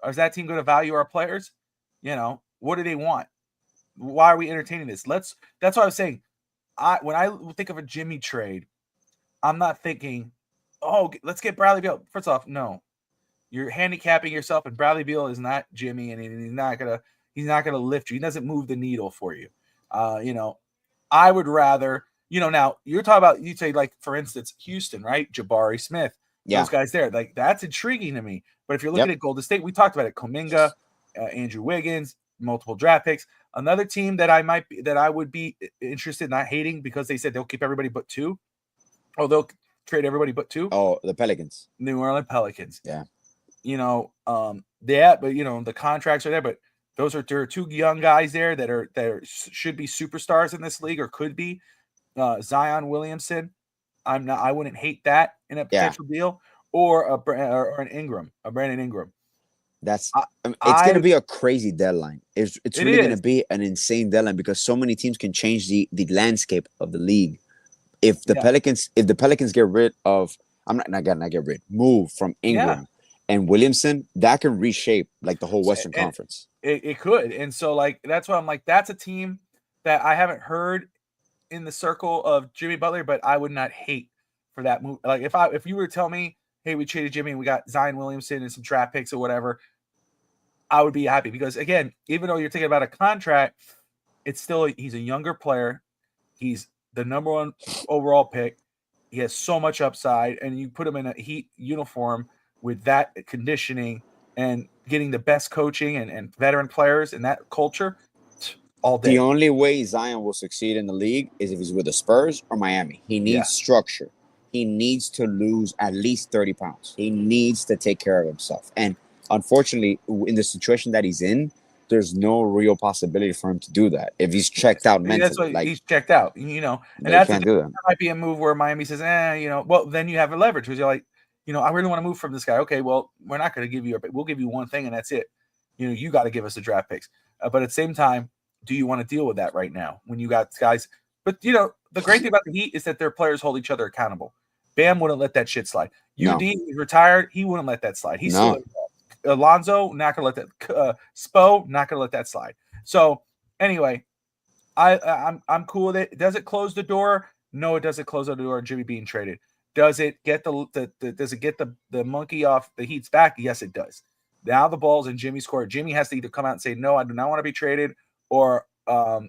is that team going to value our players? You know, what do they want? Why are we entertaining this? That's what I was saying. When I think of a Jimmy trade, I'm not thinking, oh, let's get Bradley Beal. First off, no. You're handicapping yourself, and Bradley Beal is not Jimmy, and he's not gonna lift you. He doesn't move the needle for you. You know, I would rather, you know, now you're talking about, you say, like, for instance, Houston, right? Jabari Smith, those guys there, like, that's intriguing to me. But if you're looking at Golden State, we talked about it, Kuminga, Andrew Wiggins, multiple draft picks. Another team that I would be interested, not hating, because they said they'll keep everybody but 2. Oh, they'll trade everybody but 2. Oh, the Pelicans. New Orleans Pelicans. Yeah. You know, but you know, the contracts are there, but there are 2 young guys there that should be superstars in this league or could be. Zion Williamson. I wouldn't hate that in a potential deal, or Brandon Ingram. It's going to be a crazy deadline. It's really going to be an insane deadline because so many teams can change the landscape of the league. If the Pelicans get rid of, move from Ingram and Williamson, that can reshape like the whole Western Conference. It could. And so, like, that's why I'm like, that's a team that I haven't heard in the circle of Jimmy Butler, but I would not hate for that move. Like, if you were to tell me, hey, we traded Jimmy and we got Zion Williamson and some draft picks or whatever, I would be happy because, again, even though you're thinking about a contract, it's still, he's a younger player. He's the number 1 overall pick. He has so much upside, and you put him in a Heat uniform with that conditioning and getting the best coaching and veteran players in that culture all day. The only way Zion will succeed in the league is if he's with the Spurs or Miami. He needs structure. He needs to lose at least 30 pounds. He needs to take care of himself. And unfortunately, in the situation that he's in, there's no real possibility for him to do that. If he's checked out mentally. That's what he's checked out, you know. And that might be a move where Miami says, you know, well, then you have a leverage because you're like, you know, I really want to move from this guy. Okay, well, we're not going to give you we'll give you one thing and that's it. You know, you got to give us the draft picks. But at the same time, do you want to deal with that right now when you got guys? But, you know, the great thing about the Heat is that their players hold each other accountable. Bam wouldn't let that shit slide. UD is retired. He wouldn't let that slide. He's still Alonzo, not going to let that. Spo, not going to let that slide. So, anyway, I'm cool with it. Does it close the door? No, it doesn't close the door on Jimmy being traded. Does it get the monkey off the Heat's back? Yes, it does. Now the ball's in Jimmy's court. Jimmy has to either come out and say, no, I do not want to be traded, or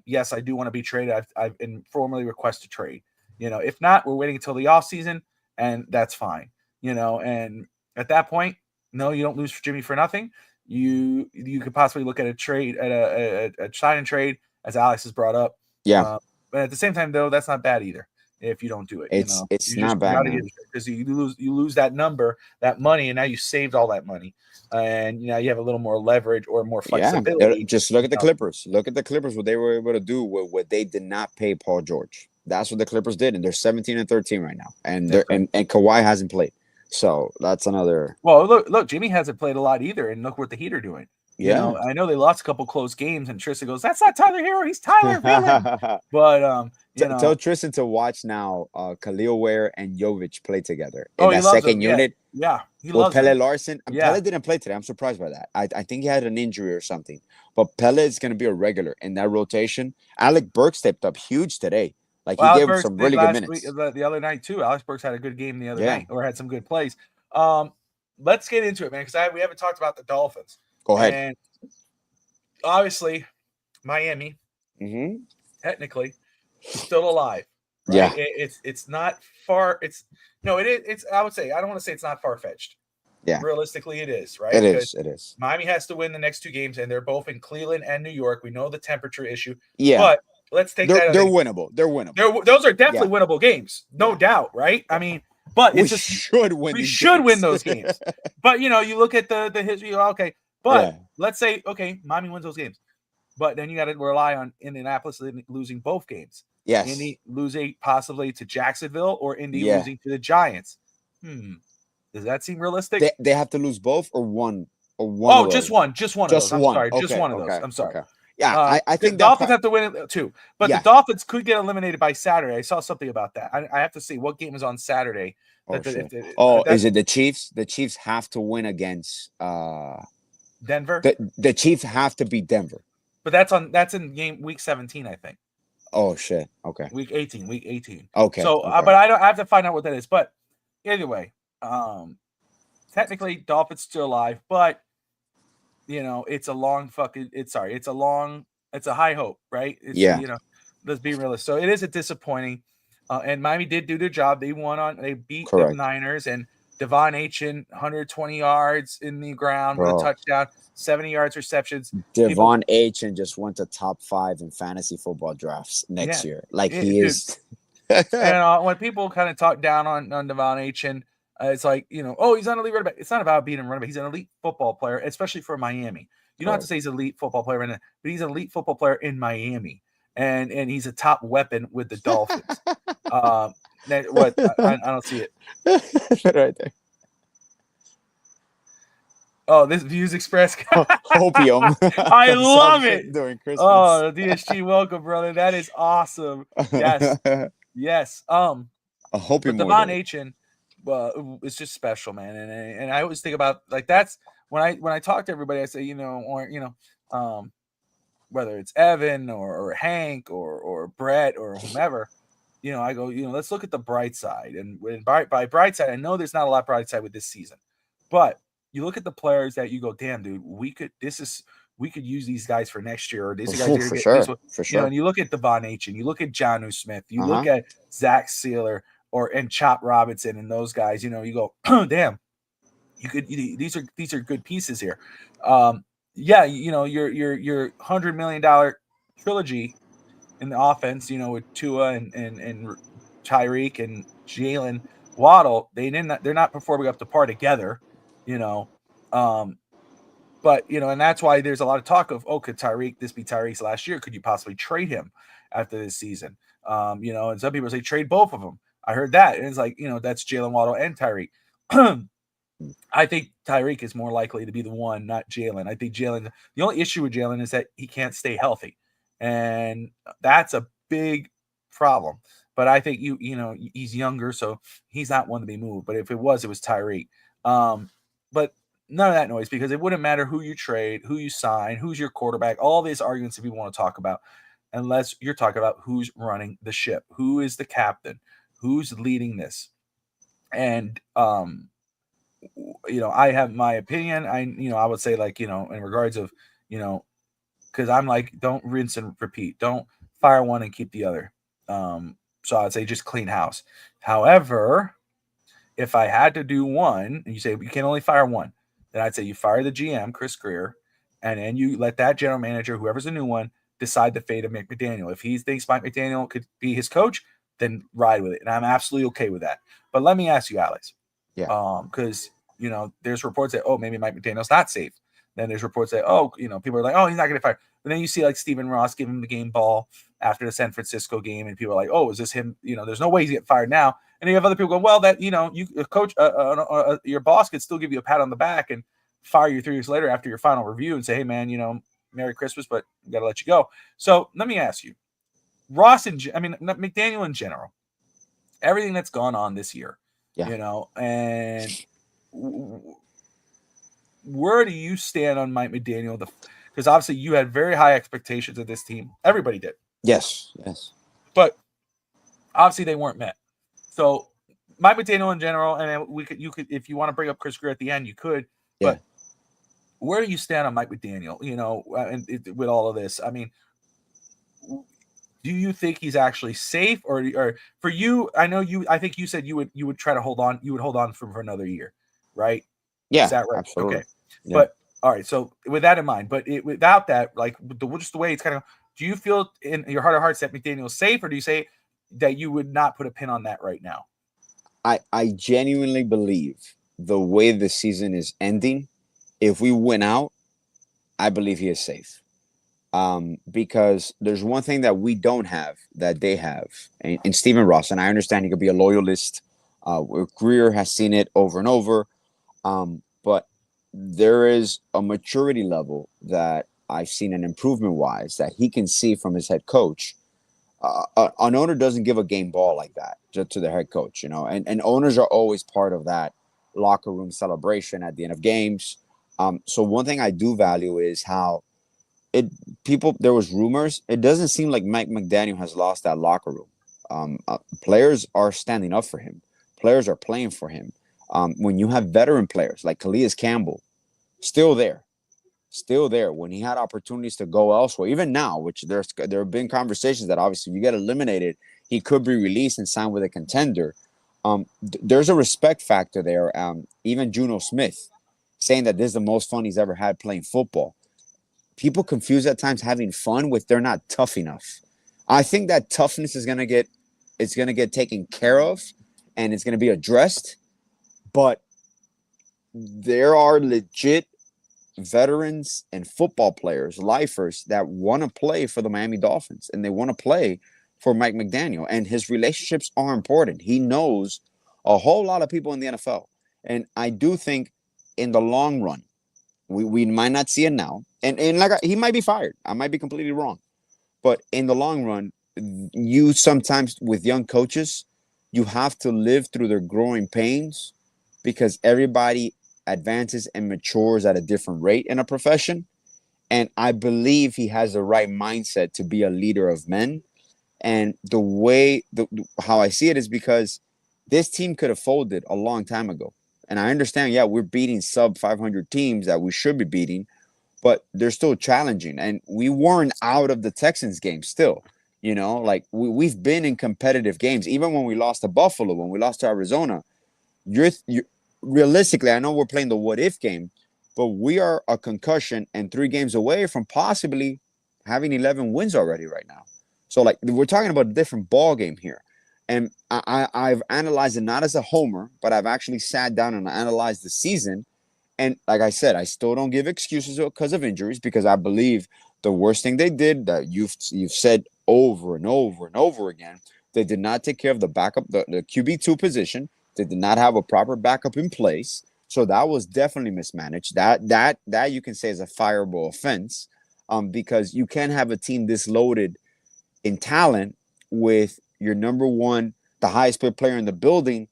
yes, I do want to be traded. I've informally requested trade. If not, we're waiting until the off season, and that's fine. And at that point, no, you don't lose for Jimmy for nothing. You could possibly look at a trade, at a sign and trade, as Alex has brought up. Yeah. But at the same time, though, that's not bad either. If you don't do it, it's not bad, man. Because you lose that number, that money, and now you saved all that money, and now you have a little more leverage or more flexibility. Yeah, just look at the Clippers. Look at the Clippers, what they were able to do with what they did not pay Paul George. That's what the Clippers did, and they're 17-13 right now, and and Kawhi hasn't played, so that's another. Well, look, Jimmy hasn't played a lot either, and look what the Heat are doing. Yeah, I know they lost a couple close games, and Tristan goes, "That's not Tyler Hero, he's Tyler Villain." But tell Tristan to watch now. Khalil Ware and Jovic play together in that second unit. Yeah, he loves Pele them. Larson. Pele didn't play today. I'm surprised by that. I think he had an injury or something. But Pele is going to be a regular in that rotation. Alec Burks stepped up huge today. Like, he gave him some really good minutes. The other night too. Alex Burks had a good game the other night, or had some good plays. Let's get into it, man, because we haven't talked about the Dolphins. Go ahead. And obviously, Miami, technically, still alive. Right? Yeah, it's not far. It's I would say, I don't want to say it's not far fetched. Yeah, realistically, it is, right? It is. Miami has to win the next 2 games, and they're both in Cleveland and New York. We know the temperature issue. Yeah, but let's take that. They're winnable. They're winnable. Those are definitely winnable games, no doubt, right? I mean, but we should win. We should win those games. But you look at the history. Okay, but let's say Miami wins those games, but then you got to rely on Indianapolis losing both games. Yes, Indy losing possibly to Jacksonville, or Indy losing to the Giants. Does that seem realistic? They have to lose both or one. Oh, just one. Just one of those. I'm sorry. Just one of those. I'm sorry. Okay. Yeah, I think the Dolphins have to win it too. But the Dolphins could get eliminated by Saturday. I saw something about that. I have to see what game is on Saturday. Is it the Chiefs? The Chiefs have to win against Denver. The Chiefs have to beat Denver. But that's in week 17, I think. Oh shit. Okay. Week 18. Okay. So, but I have to find out what that is. But anyway, technically Dolphins still alive, but it's a long it's a high hope, right? Let's be realistic. So it is a disappointing, and Miami did do their job. They beat the Niners, and Devon Achane, 120 yards in the ground with a touchdown, 70 yards receptions. Devon Achane just went to top 5 in fantasy football drafts next year. Like, he is. And when people kind of talk down on Devon Achane, it's like, he's not an elite running back. It's not about being a running back. He's an elite football player, especially for Miami. You don't have to say he's an elite football player, but he's an elite football player in Miami. And he's a top weapon with the Dolphins. I don't see it. Right there. Oh, this Views Express. Opium. I love it. During Christmas. Oh, DSG, welcome, brother. That is awesome. Yes. Yes. I hope you're Devon Achane, it's just special, man. And I always think about, like, that's when I talk to everybody, I say, whether it's Evan or Hank or Brett or whomever, I go, let's look at the bright side. And by bright side, I know there's not a lot bright side with this season, but you look at the players that you go, damn, dude, we could use these guys for next year, or these guys for sure. And you look at Devon Achane, you look at Jonnu Smith, you look at Zach Sealer and Chop Robinson and those guys. You go, damn, these are good pieces here. Your $100 million trilogy in the offense, with Tua and Tyreek and Jalen Waddle, they're not performing up to par together. But and that's why there's a lot of talk of, could this be Tyreek's last year? Could you possibly trade him after this season? And some people say trade both of them. I heard that, and it's like, that's Jalen Waddle and Tyreek. I think Tyreek is more likely to be the one, not Jalen. I think Jalen. The only issue with Jalen is that he can't stay healthy, and that's a big problem. But I think he's younger, so he's not one to be moved. But if it was Tyreek. But none of that noise, because it wouldn't matter who you trade, who you sign, who's your quarterback, all these arguments that people want to talk about, unless you're talking about who's running the ship, who is the captain, who's leading this. And, I have my opinion. I would say, like, in regards of, because I'm like, don't rinse and repeat. Don't fire one and keep the other. So I'd say just clean house. However, if I had to do one, and you say you can only fire one, then I'd say you fire the GM, Chris Greer, and then you let that general manager, whoever's the new one, decide the fate of Mike McDaniel. If he thinks Mike McDaniel could be his coach, then ride with it. And I'm absolutely okay with that. But let me ask you, Alex. Yeah. Because, there's reports that, maybe Mike McDaniel's not safe. Then there's reports that, people are like, he's not going to fire. But then you see like Stephen Ross give him the game ball after the San Francisco game, and people are like, is this him? There's no way he's getting fired now. And you have other people going, well, that, you coach, your boss could still give you a pat on the back and fire you 3 years later after your final review and say, hey, man, Merry Christmas, but we got to let you go. So let me ask you, McDaniel in general, everything that's gone on this year, and where do you stand on Mike McDaniel? Because obviously you had very high expectations of this team. Everybody did. Yes. But obviously they weren't met. So Mike McDaniel in general, and you could, if you want to bring up Chris Greer at the end, you could. Yeah. But where do you stand on Mike McDaniel? And with all of this, I mean, do you think he's actually safe, or for you? I think you said you would try to hold on. You would hold on for another year, right? Yeah. Is that right? Absolutely. Okay. Yeah. But all right. So with that in mind, but without that, like just the way it's kind of, do you feel in your heart of hearts that McDaniel's safe, or do you say that you would not put a pin on that right now? I genuinely believe the way the season is ending, if we win out, I believe he is safe. Because there's one thing that we don't have that they have in Stephen Ross, and I understand he could be a loyalist. Greer has seen it over and over. But there is a maturity level that I've seen an improvement wise that he can see from his head coach. An owner doesn't give a game ball like that to the head coach, and owners are always part of that locker room celebration at the end of games. So one thing I do value is how there was rumors. It doesn't seem like Mike McDaniel has lost that locker room. Players are standing up for him. Players are playing for him. When you have veteran players like Calais Campbell, still there when he had opportunities to go elsewhere, even now, which there have been conversations that obviously you get eliminated, he could be released and signed with a contender. There's a respect factor there. Even Juno Smith saying that this is the most fun he's ever had playing football. People confuse at times having fun with they're not tough enough. I think that toughness is going to get taken care of, and it's going to be addressed. But there are legit veterans and football players, lifers, that want to play for the Miami Dolphins, and they want to play for Mike McDaniel. And his relationships are important. He knows a whole lot of people in the NFL. And I do think in the long run, we might not see it now. And he might be fired. I might be completely wrong. But in the long run, you sometimes, with young coaches, you have to live through their growing pains, because everybody advances and matures at a different rate in a profession. And I believe he has the right mindset to be a leader of men. And the way, how I see it is because this team could have folded a long time ago. And I understand, we're beating sub 500 teams that we should be beating, but they're still challenging. And we weren't out of the Texans game still. Like we've been in competitive games. Even when we lost to Buffalo, when we lost to Arizona, you're realistically, I know we're playing the what if game, but we are a concussion and 3 games away from possibly having 11 wins already right now. So like we're talking about a different ball game here. And I've analyzed it not as a homer, but I've actually sat down and analyzed the season. And like I said, I still don't give excuses because of injuries, because I believe the worst thing they did, that you've said over and over and over again, they did not take care of the backup, the QB2 position. They did not have a proper backup in place. So that was definitely mismanaged. That you can say is a fireable offense, because you can't have a team this loaded in talent with your number one, the highest paid player in the building,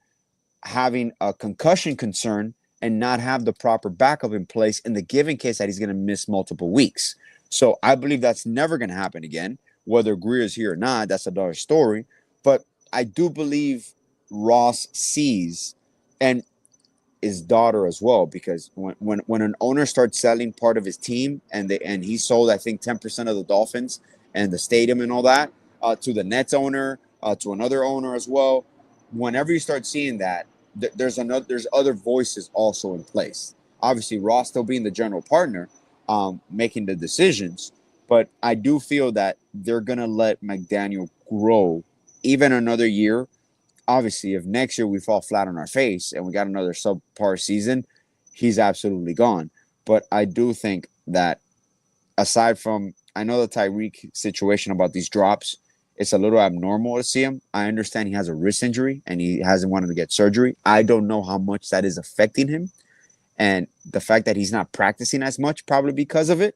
having a concussion concern and not have the proper backup in place in the given case that he's going to miss multiple weeks. So I believe that's never going to happen again. Whether Greer is here or not, that's another story. But I do believe Ross sees, and his daughter as well, because when an owner starts selling part of his team, and he sold, I think, 10% of the Dolphins and the stadium and all that, to the Nets owner, to another owner as well. Whenever you start seeing that, there's other voices also in place. Obviously, Ross still being the general partner, making the decisions, but I do feel that they're gonna let McDaniel grow even another year. Obviously, if next year we fall flat on our face and we got another subpar season, he's absolutely gone. But I do think that, aside from, I know the Tyreek situation about these drops, it's a little abnormal to see him. I understand he has a wrist injury and he hasn't wanted to get surgery. I don't know how much that is affecting him. And the fact that he's not practicing as much, probably because of it,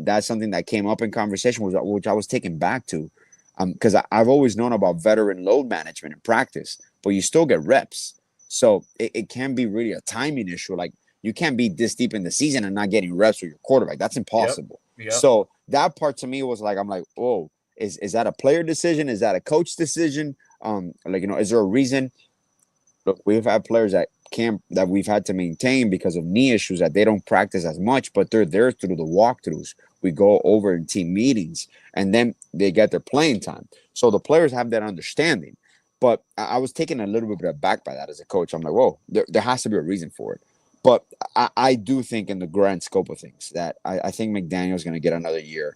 that's something that came up in conversation, which I was taken back to. Because I've always known about veteran load management in practice, but you still get reps. So it can be really a timing issue. Like, you can't be this deep in the season and not getting reps with your quarterback. That's impossible. Yep. So that part to me was like, I'm like, oh, is that a player decision? Is that a coach decision? Is there a reason? Look, we've had players that we've had to maintain because of knee issues, that they don't practice as much, but they're there through the walkthroughs. We go over in team meetings, and then they get their playing time. So the players have that understanding. But I was taken a little bit aback by that as a coach. I'm like, whoa, there has to be a reason for it. But I do think, in the grand scope of things, that I think McDaniel's going to get another year.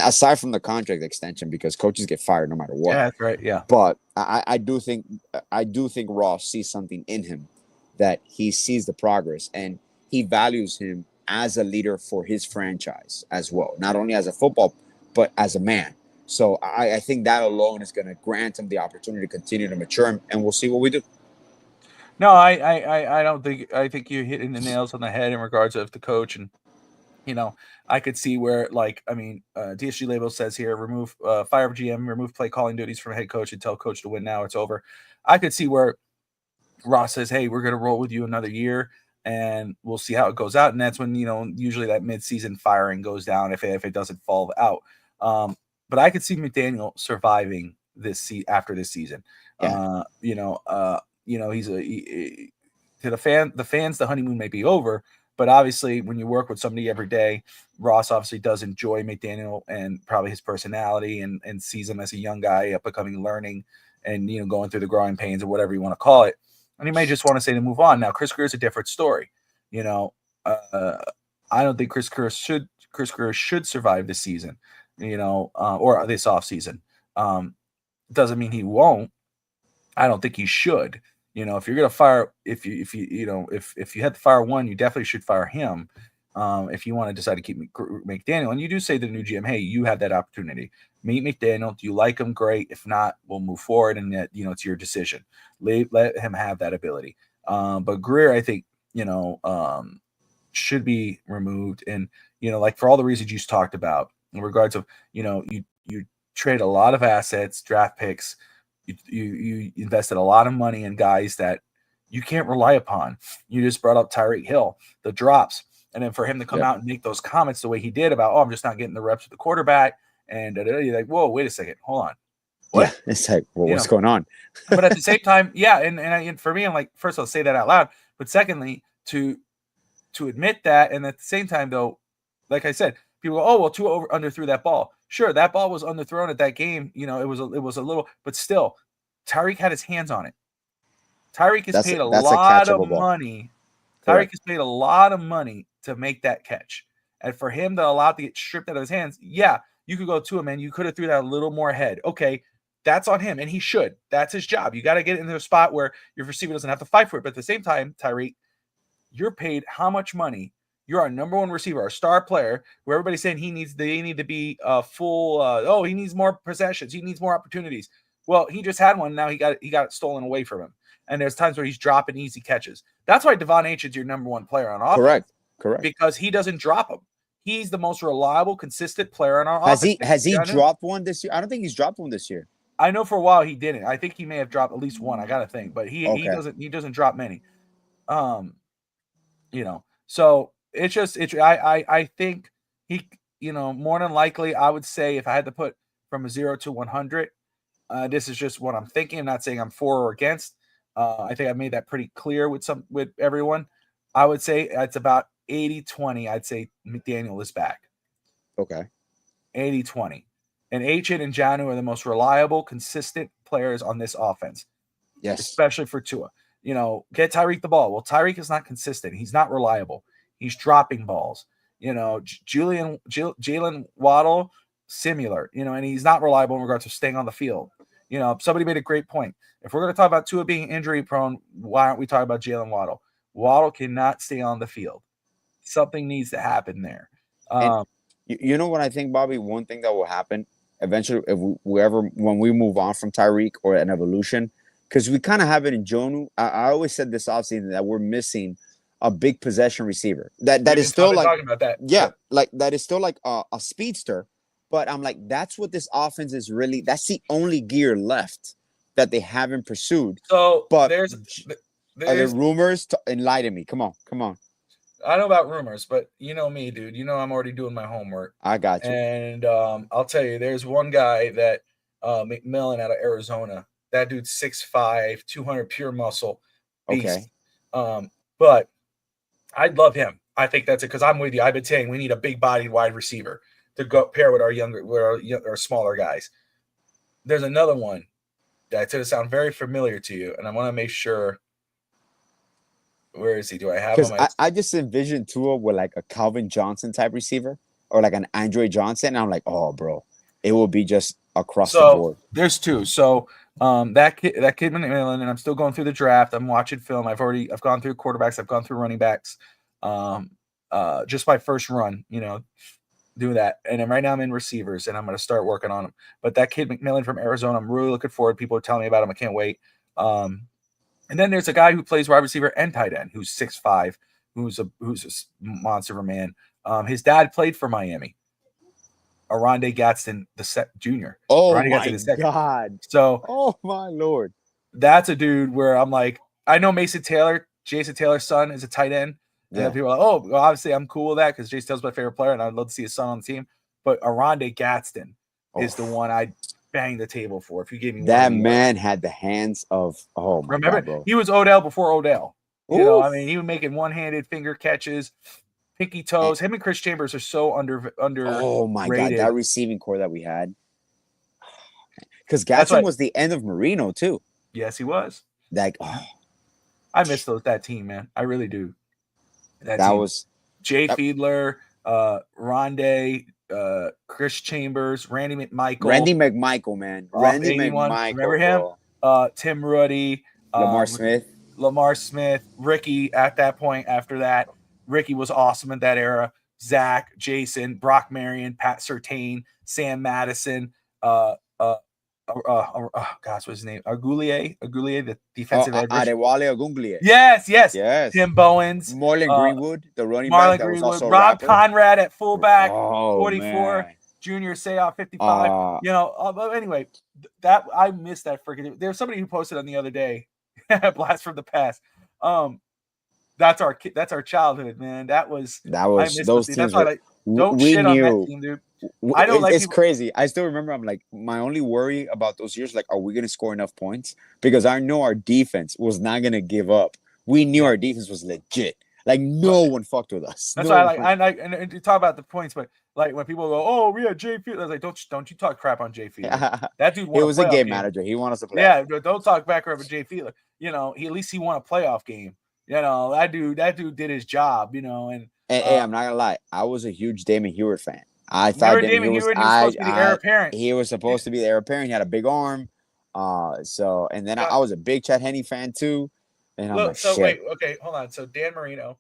Aside from the contract extension, because coaches get fired no matter what. Yeah, that's right. Yeah. But I do think Ross sees something in him, that he sees the progress, and he values him as a leader for his franchise as well, not only as a football, but as a man. So I think that alone is going to grant him the opportunity to continue to mature, and we'll see what we do. No, I don't think, I think you're hitting the nails on the head in regards of the coach. And, I could see where, DSG Label says here, fire GM, remove play calling duties from head coach and tell coach to win now, it's over. I could see where Ross says, hey, we're going to roll with you another year and we'll see how it goes out. And that's when, usually that mid-season firing goes down if it doesn't fall out. But I could see McDaniel surviving after this season. Yeah. He's to the fans, the honeymoon may be over, but obviously when you work with somebody every day, Ross obviously does enjoy McDaniel and probably his personality, and sees him as a young guy up becoming, learning, and, going through the growing pains or whatever you want to call it. And he may just want to say to move on. Now, Chris Greer is a different story. I don't think Chris Greer should survive this season, or this offseason. Doesn't mean he won't. I don't think he should. If you're gonna fire, if you had to fire one, you definitely should fire him. If you want to decide to keep McDaniel, and you do say to the new GM, hey, you have that opportunity. Meet McDaniel. Do you like him? Great. If not, we'll move forward, and that, it's your decision. Let him have that ability. But Greer, I think, should be removed, and for all the reasons you talked about in regards of, you trade a lot of assets, draft picks. You invested a lot of money in guys that you can't rely upon. You just brought up Tyreek Hill, the drops. And then for him to come out and make those comments the way he did about, I'm just not getting the reps with the quarterback. And you're like, whoa, wait a second. Hold on. What? Yeah, it's like, well, what's going on? But at the same time, yeah. And for me, I'm like, first I'll say that out loud. But secondly, to admit that. And at the same time, though, like I said, people go, oh, well, underthrew that ball. Sure, that ball was underthrown at that game. It was a little, but still, Tyreek had his hands on it. Tyreek has paid a lot of money. Tyreek has paid a lot of money to make that catch. And for him to allow it to get stripped out of his hands, yeah, you could go to him and you could have threw that a little more ahead. Okay, that's on him, and he should. That's his job. You got to get into a spot where your receiver doesn't have to fight for it. But at the same time, Tyreek, you're paid how much money? You're our number one receiver, our star player, where everybody's saying they need to be full. He needs more possessions. He needs more opportunities. Well, he just had one. Now he got it stolen away from him. And there's times where he's dropping easy catches. That's why Devon Achane is your number one player on offense. Correct. Because he doesn't drop them. He's the most reliable, consistent player on our offense. Has he dropped one this year? I don't think he's dropped one this year. I know for a while he didn't. I think he may have dropped at least one. I got to think, but he doesn't drop many. So I think he, more than likely, I would say if I had to put from a 0 to 100, this is just what I'm thinking. I'm not saying I'm for or against. I think I made that pretty clear with everyone. I would say it's about 80-20. I'd say McDaniel is back. Okay. 80-20. And Achane and Janu are the most reliable, consistent players on this offense. Yes. Especially for Tua. Get Tyreek the ball. Well, Tyreek is not consistent. He's not reliable. He's dropping balls. Jalen Waddle, similar, and he's not reliable in regards to staying on the field. Somebody made a great point. If we're going to talk about Tua being injury prone, why aren't we talking about Jalen Waddle? Waddle cannot stay on the field. Something needs to happen there. You know what I think, Bobby? One thing that will happen eventually, if when we move on from Tyreek or an evolution, because we kind of have it in Jonnu. I always said this offseason that we're missing a big possession receiver. That is still like, talking about that. Yeah, like that is still like a speedster. But I'm like, that's what this offense is really. That's the only gear left that they haven't pursued. So, but there's are there rumors? Enlighten me. Come on. I know about rumors, but you know me, dude. I'm already doing my homework. I got you. And I'll tell you, there's one guy that McMillan out of Arizona. That dude's 6'5", 200 pure muscle. Beast. Okay. But I'd love him. I think that's it, because I'm with you. I've been saying we need a big-bodied wide receiver to go pair with our smaller guys. There's another one that's going to sound very familiar to you, and I want to make sure. Where is he? Do I have him? I just envision Tua with like a Calvin Johnson type receiver or like an Andre Johnson. And I'm like, oh, bro, it will be just across the board. There's two. So that kid McMillan, and I'm still going through the draft. I'm watching film. I've gone through quarterbacks. I've gone through running backs. Just my first run, do that. And then right now I'm in receivers, and I'm going to start working on them. But that kid McMillan from Arizona, I'm really looking forward. People are telling me about him. I can't wait. And then there's a guy who plays wide receiver and tight end who's 6'5", who's a monster of a man. His dad played for Miami. Arande Gadsden Jr. Oh, Arande my God. So, oh, my Lord. That's a dude where I'm like, I know Jason Taylor's son is a tight end. And people are like, oh, well, obviously I'm cool with that because Jason Taylor's my favorite player and I'd love to see his son on the team. But Arande Gadsden is the one I'd bang the table for if you gave me that man had the hands of remember, God, bro. He was Odell before Odell. He was making one-handed finger catches, pinky toes. Him and Chris Chambers are so under. Oh my God, that receiving core that we had. Because Gadsden was the end of Marino too. Yes, he was. Like, I miss that team, man. I really do. That was Jay Fiedler, Rondé, Chris Chambers, Randy McMichael, man. Randy McMichael. Remember him? Bro. Tim Ruddy, Lamar Smith, Ricky at that point. After that, Ricky was awesome in that era. Zach, Jason, Brock Marion, Pat Surtain, Sam Madison, what's his name? Agulier, the defensive edge. Adewale Agulier. Yes. Tim Bowens. Marlon Greenwood, the running back. That was also Rob Conrad at fullback, 44. Man. Junior Seau, 55. Anyway, that I missed that freaking. There's somebody who posted on the other day, blast from the past. That's our childhood, man. That was those teams. That's why don't shit on that team, dude. I don't it's crazy. I still remember. I'm like, my only worry about those years, like, are we gonna score enough points? Because I know our defense was not gonna give up. We knew our defense was legit. Like, no one fucked with us. That's why I like. And you talk about the points, but like when people go, "Oh, we had Jay Fiedler," I was like, "Don't you talk crap on Jay Fiedler." That dude. He was a game manager. He wanted us to play. Yeah, don't talk back over Jay Fiedler. At least he won a playoff game. That dude did his job. And hey, I'm not gonna lie. I was a huge Damon Heward fan. I thought Damon Heward was supposed to be the heir apparent. He was supposed to be the heir apparent. He had a big arm. And then I was a big Chad Henne fan too. And I'm like, shit. Wait, okay, hold on. So Dan Marino,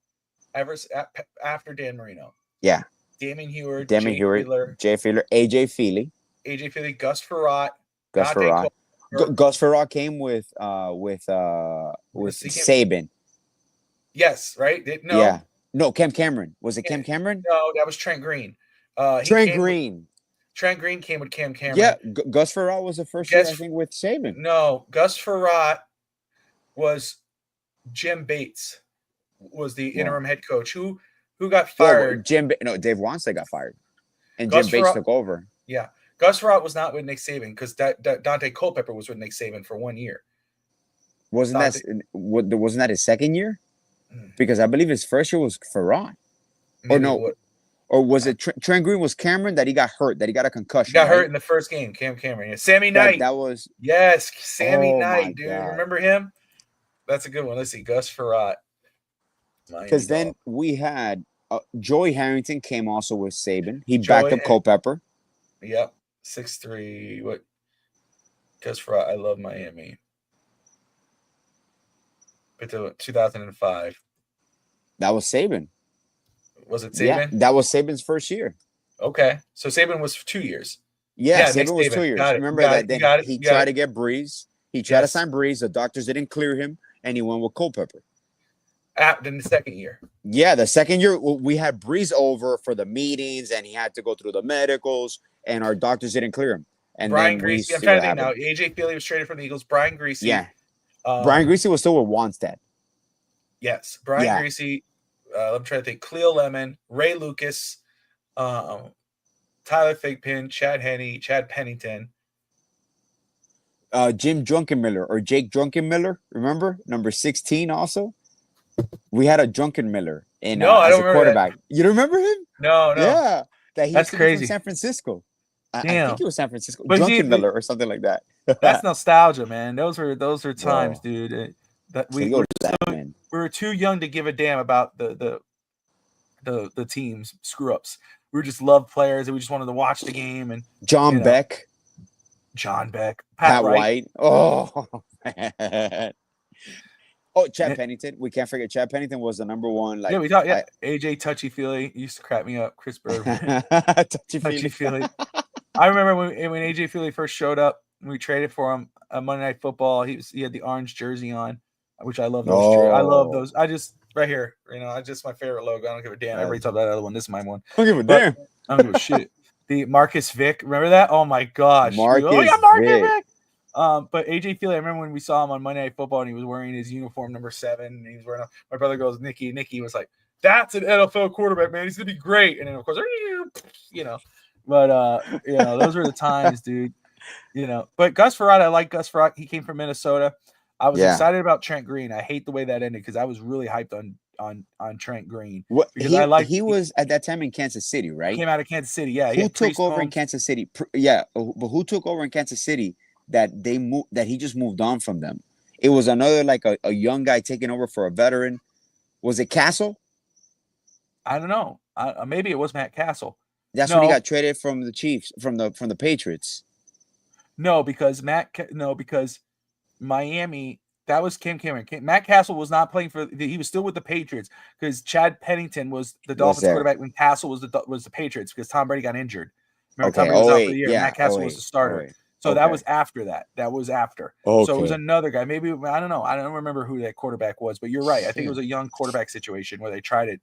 after Dan Marino. Yeah. Damon Heward, Jay Fiedler, AJ Feely, Gus Frerotte. Gus Frerotte came with Saban. Yes, right? No, Cam Cameron. Was it Cam Cameron? No, that was Trent Green. Trent Green came with Cam Cameron. Yeah, Gus Frerotte was the first year, I think, with Saban. No, Gus Frerotte was Jim Bates was the interim head coach. Who got fired? Dave Wanstead got fired, and Gus Jim Bates took over. Yeah, Gus Frerotte was not with Nick Saban because Dante Culpepper was with Nick Saban for 1 year. Wasn't Thought that wasn't that his second year? Mm. Because I believe his first year was Farad. Or Maybe no, what or was it Trent Green was Cameron that he got hurt, that he got a concussion? got hurt Right? in the first game. Cam Cameron. Yeah. Sammy That Knight. that was. Yes, Sammy Oh my Knight, dude. God. Remember him? That's a good one. Let's see. Gus Farrat. Miami Because then Dog. we had Joey Harrington came also with Saban. He Joey backed up Culpepper. Yep. 6'3". What? Gus Farrat. I love Miami. But to 2005. That was Saban. Was it Yeah, Saban? that was Saban's first year. Okay. So Saban was 2 years. Yeah, Nick Saban was Saban. 2 years. Got it. Remember You got that? it. You Then got it. he You got tried it. to get Breeze. He tried to Yes. sign Breeze. The doctors didn't clear him, and he went with Culpepper. Then the second year. Yeah, the second year we had Breeze over for the meetings, and he had to go through the medicals, and our doctors didn't clear him. And Brian then we Greasy. I'm see trying what to think now. happened. AJ Feely was traded from the Eagles. Brian Greasy. Yeah, Brian Greasy was still with Wanstead. Yes. Brian Yeah. Greasy. I'm trying to think. Cleo Lemon, Ray Lucas, Tyler Thigpen, Chad Henne, Chad Pennington. Jim Drunkenmiller or Jake Drunkenmiller, remember number 16? Also, we had a Drunkenmiller in No, I as don't a remember quarterback. You don't remember him? No. Yeah, that he That's used to be crazy. from San Francisco. I Damn. think it was San Francisco. But see, Drunkenmiller or something like that. That's nostalgia, man. Those are times, Bro. dude. That So we yo, were, that man. we were too young to give a damn about the team's screw ups. We just loved players and we just wanted to watch the game. And John Beck, John Beck, Pat White. Oh man. Oh, Chad Pennington. We can't forget Chad Pennington was the number one. Like, yeah, we thought, AJ Touchy Feely used to crap me up. Chris Berman. Touchy Feely. I remember when AJ Feely first showed up, we traded for him on Monday Night Football. He had the orange jersey on, which I love those. I love those. I just right here, I just my favorite logo. I don't give a damn. Everybody talk about that other one. This is my one. I don't give a damn. I don't give a shit. The Marcus Vick, remember that? Oh my gosh, Marcus Vick. But AJ Feely, I remember when we saw him on Monday Night Football and he was wearing his uniform number 7, and he was wearing. My brother goes, Nicky was like, "That's an NFL quarterback, man. He's gonna be great." And then of course, But those were the times, dude. But Gus Farrat, I like Gus Farrat. He came from Minnesota. I was excited about Trent Green. I hate the way that ended because I was really hyped on Trent Green. What because he was at that time in Kansas City, right? Came out of Kansas City, yeah. Who took over in Kansas City? Yeah, but who took over in Kansas City that they moved? That he just moved on from them. It was another like a young guy taking over for a veteran. Was it Castle? I don't know. Maybe it was Matt Castle. That's when he got traded from the Chiefs, from the Patriots. No, because because Miami, that was Cam Cameron. Matt Castle was not playing he was still with the Patriots because Chad Pennington was the Dolphins quarterback when Castle was the Patriots because Tom Brady got injured. Remember, Tom Brady was out for the year. Yeah. Matt Castle was the starter. So that was after that. That was after. Okay. So it was another guy. Maybe, I don't know. I don't remember who that quarterback was, but you're right. I think it was a young quarterback situation where they tried to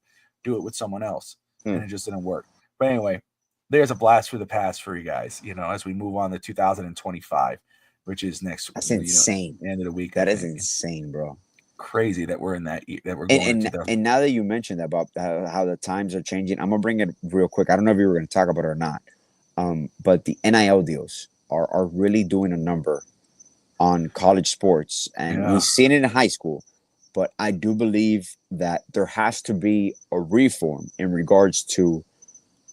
do it with someone else and it just didn't work. But anyway, there's a blast for the past for you guys, as we move on to 2025, which is next. That's insane. End of the week. That is insane, bro. Crazy that we're in that we're going and now that you mentioned that about how the times are changing, I'm gonna bring it real quick. I don't know if you were gonna talk about it or not. But the NIL deals are really doing a number on college sports, and we've seen it in high school. But I do believe that there has to be a reform in regards to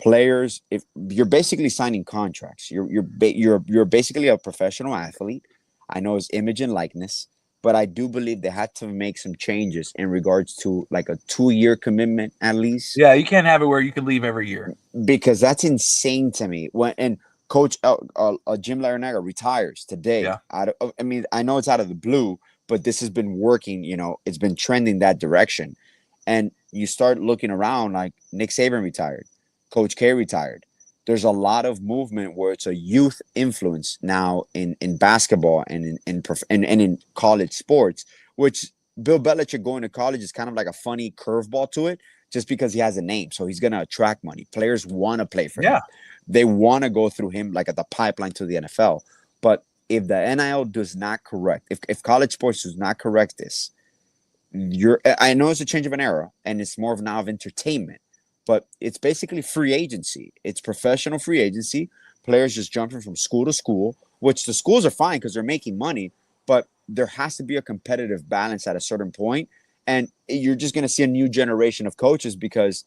players. If you're basically signing contracts, you're basically a professional athlete. I know it's image and likeness, but I do believe they had to make some changes in regards to like a 2-year commitment at least. Yeah, you can't have it where you can leave every year because that's insane to me. And Coach Jim Larinaga retires today. Yeah. I know it's out of the blue, but this has been working. It's been trending that direction. And you start looking around, like Nick Saban retired, Coach K retired. There's a lot of movement where it's a youth influence now in basketball and in college sports, which Bill Belichick going to college is kind of like a funny curveball to it, just because he has a name. So he's going to attract money. Players want to play for him. They want to go through him like at the pipeline to the NFL. But if the NIL does not correct, if college sports does not correct this, I know it's a change of an era and it's more of now of entertainment, but it's basically free agency. It's professional free agency. Players just jumping from school to school, which the schools are fine because they're making money, but there has to be a competitive balance at a certain point, and you're just going to see a new generation of coaches because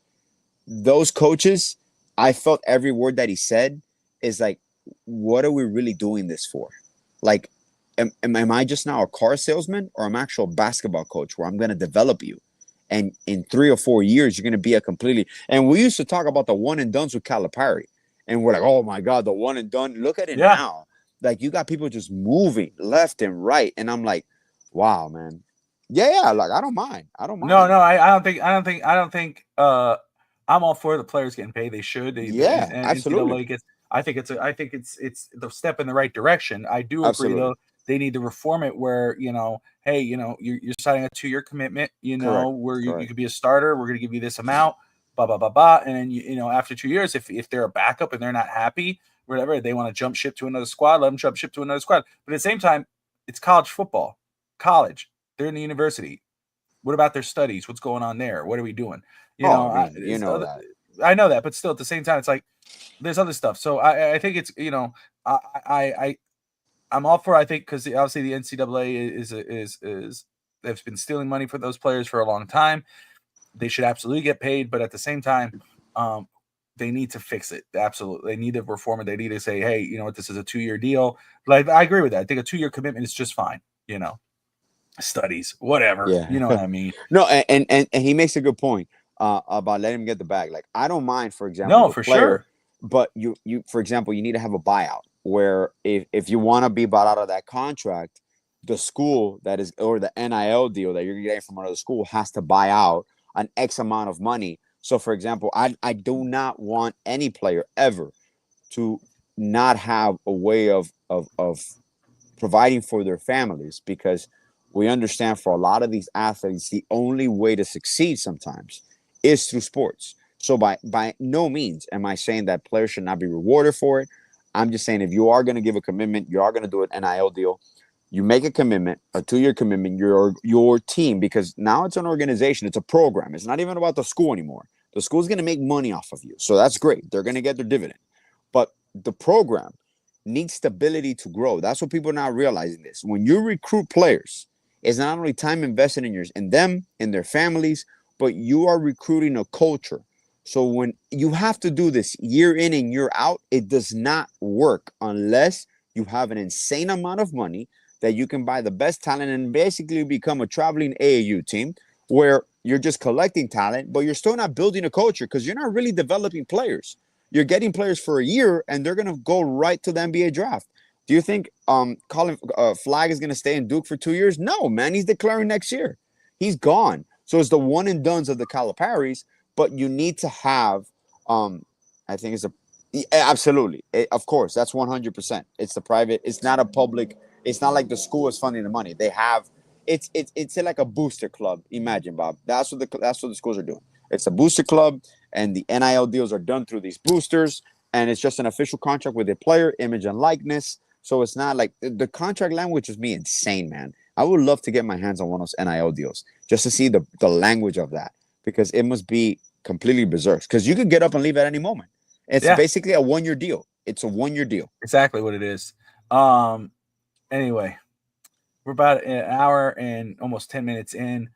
those coaches, I felt every word that he said is like, what are we really doing this for? Like, am I just now a car salesman, or am I actual basketball coach where I'm going to develop you? And in 3 or 4 years, you're going to be a completely. And we used to talk about the one and dones with Calipari, and we're like, oh my God, the one and done. Look at it Yeah. now. Like, you got people just moving left and right, and I'm like, wow, man. Yeah. Like, I don't mind. No, I don't think. I'm all for the players getting paid. They should. Yeah, and absolutely. NCAA gets. I think it's the step in the right direction. I do agree Absolutely. though. They need to reform it where, hey, you're signing a 2-year commitment. Correct. Where you Correct. could be a starter. We're going to give you this amount. Blah blah blah blah. And then after 2 years, if they're a backup and they're not happy, whatever, they want to jump ship to another squad. Let them jump ship to another squad. But at the same time, it's college football. College. They're in the university. What about their studies? What's going on there? What are we doing? I mean, that. I know that, but still at the same time, it's like there's other stuff. So I think it's I'm all for. I think because obviously the NCAA is they've been stealing money for those players for a long time. They should absolutely get paid, but at the same time, they need to fix it. Absolutely, they need to reform it. They need to say, hey, you know what, this is a 2-year deal. Like, I agree with that. I think a 2-year commitment is just fine. Studies, whatever. Yeah. You know what I mean? No, and he makes a good point about letting him get the bag. Like, I don't mind, for example, No, the for player, sure. but you for example, you need to have a buyout where if you want to be bought out of that contract, the school that is, or the NIL deal that you're getting from another school, has to buy out an X amount of money. So, for example, I do not want any player ever to not have a way of providing for their families, because we understand for a lot of these athletes, the only way to succeed sometimes is through sports. So by no means am I saying that players should not be rewarded for it. I'm just saying, if you are going to give a commitment, you are going to do an NIL deal, you make a commitment, a 2-year commitment, your team, because now it's an organization, it's a program. It's not even about the school anymore. The school's going to make money off of you. So that's great. They're going to get their dividend. But the program needs stability to grow. That's what people are not realizing this. When you recruit players, it's not only time invested in them, in their families, but you are recruiting a culture. So when you have to do this year in and year out, it does not work unless you have an insane amount of money that you can buy the best talent and basically become a traveling AAU team where you're just collecting talent, but you're still not building a culture because you're not really developing players. You're getting players for a year and they're going to go right to the NBA draft. Do you think Colin Flagg is going to stay in Duke for 2 years? No, man. He's declaring next year. He's gone. So it's the one and dones of the Caliparis, but you need to have, I think absolutely. Of course, that's 100%. It's the private. It's not a public. It's not like the school is funding the money. They have, it's like a booster club. Imagine, Bob. That's what the schools are doing. It's a booster club, and the NIL deals are done through these boosters, and it's just an official contract with the player, image and likeness. So it's not like the contract language is me insane, man. I would love to get my hands on one of those NIL deals just to see the language of that, because it must be completely berserk. Because you could get up and leave at any moment. It's basically a 1-year deal. It's a 1-year deal. Exactly what it is. Anyway, we're about an hour and almost 10 minutes in.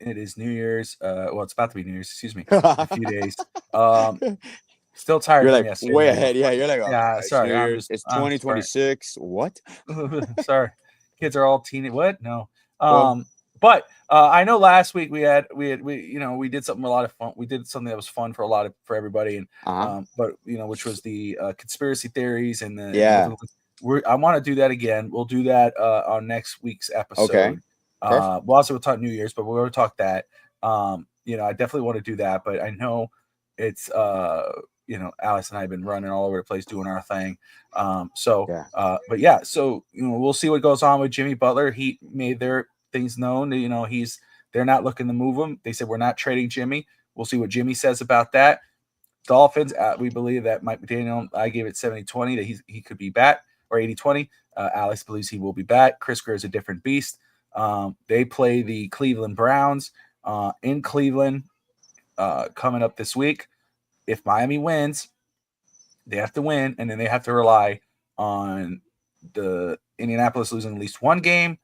It is New Year's. Well, it's about to be New Year's. Excuse me. A few days. Still tired. You're from like yesterday. way ahead. Yeah, you're like, yeah. Sorry, it's 2026. What? Sorry, kids are all teen. What? No. Well, but I know last week we did something, a lot of fun. We did something that was fun for everybody, and but which was the conspiracy theories and the I want to do that again. We'll do that on next week's episode. Okay. We'll also talk New Year's, but we're going to talk that. I definitely want to do that, but I know it's Alex and I have been running all over the place doing our thing. So we'll see what goes on with Jimmy Butler. He made their things known. They're not looking to move him. They said, we're not trading Jimmy. We'll see what Jimmy says about that. Dolphins, we believe that Mike McDaniel, I gave it 70-20 that he could be back, or 80-20. Alex believes he will be back. Chris Greer is a different beast. They play the Cleveland Browns in Cleveland coming up this week. If Miami wins, they have to win, and then they have to rely on the Indianapolis losing at least one game,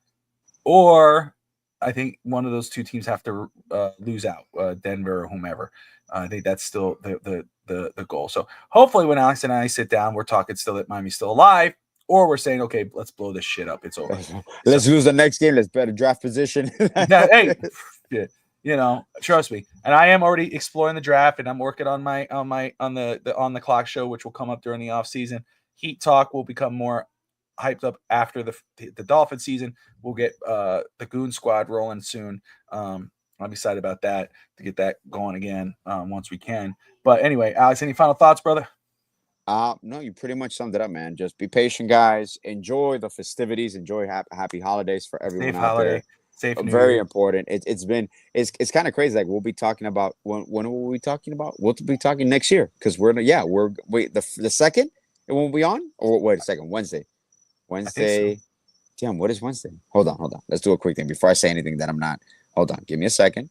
or I think one of those two teams have to lose out, Denver or whomever. I think that's still the goal. So hopefully when Alex and I sit down, we're talking still that Miami's still alive, or we're saying, okay, let's blow this shit up. It's over. Let's lose the next game. Let's better draft position. Hey, trust me. And I am already exploring the draft, and I'm working on the clock show, which will come up during the off season. Heat Talk will become more hyped up after the Dolphin season. We'll get the Goon Squad rolling soon. I'm excited about that, to get that going again once we can. But anyway, Alex, any final thoughts, brother? No, you pretty much summed it up, man. Just be patient, guys. Enjoy the festivities. Enjoy happy holidays for everyone Safe out holiday. there. Safe New Very Year. important. It's kind of crazy. Like we'll be talking about when will we talking about? We'll be talking next year because the second it won't be on. Or wait a second, Wednesday. So. Damn, what is Wednesday? Hold on. Let's do a quick thing before I say anything that I'm not. Hold on, give me a second.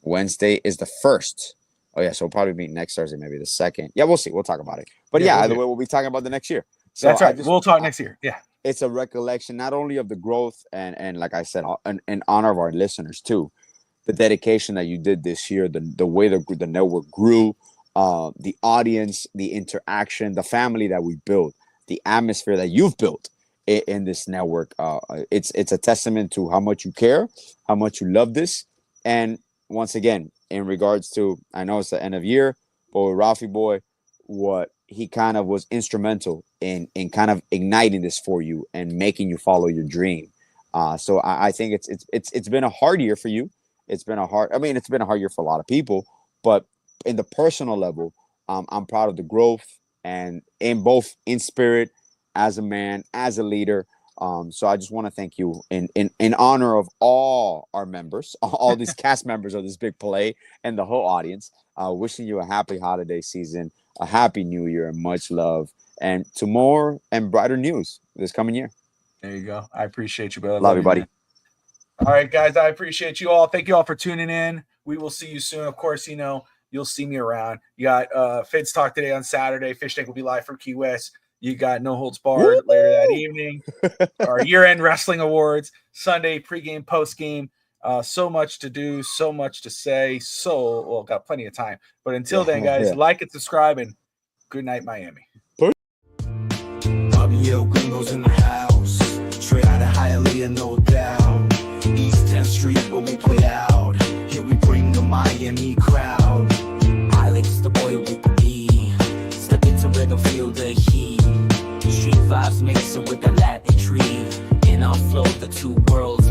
Wednesday is the 1st. Oh yeah, so we'll probably meet next Thursday, maybe the 2nd. Yeah, we'll see. We'll talk about it. But either way, we'll be talking about the next year. So that's right. We'll talk next year. Yeah. It's a recollection not only of the growth and like I said, in honor of our listeners too, the dedication that you did this year, the way the network grew, the audience, the interaction, the family that we built, the atmosphere that you've built in this network. It's a testament to how much you care, how much you love this. And once again, in regards to, I know it's the end of year, but with Ralphie Boy, what he kind of was instrumental in kind of igniting this for you and making you follow your dream. So I think it's been a hard year for you. It's been a hard year for a lot of people, but in the personal level, I'm proud of the growth and in spirit, as a man, as a leader. So I just want to thank you in honor of all our members, all these cast members of this big play and the whole audience, wishing you a happy holiday season, a happy new year, and much love, and to more and brighter news this coming year. There you go. I appreciate you, brother. Love you, buddy. Man. All right, guys. I appreciate you all. Thank you all for tuning in. We will see you soon. Of course, you'll see me around. You got Fitz Talk today on Saturday. Fish Tank will be live from Key West. You got No Holds Barred later that evening. Our year-end wrestling awards, Sunday, pregame, postgame. So much to do, so much to say. Got plenty of time. But until then, guys, like and subscribe, and good night, Miami. Yo, Gringos in the house. Straight out of Hialeah, no doubt. East 10th Street where we play out. Here we bring the Miami crowd. Alex, the boy with the D. Step into rhythm, feel the heat. Street vibes mixing with the Latin tree. In our flow, the two worlds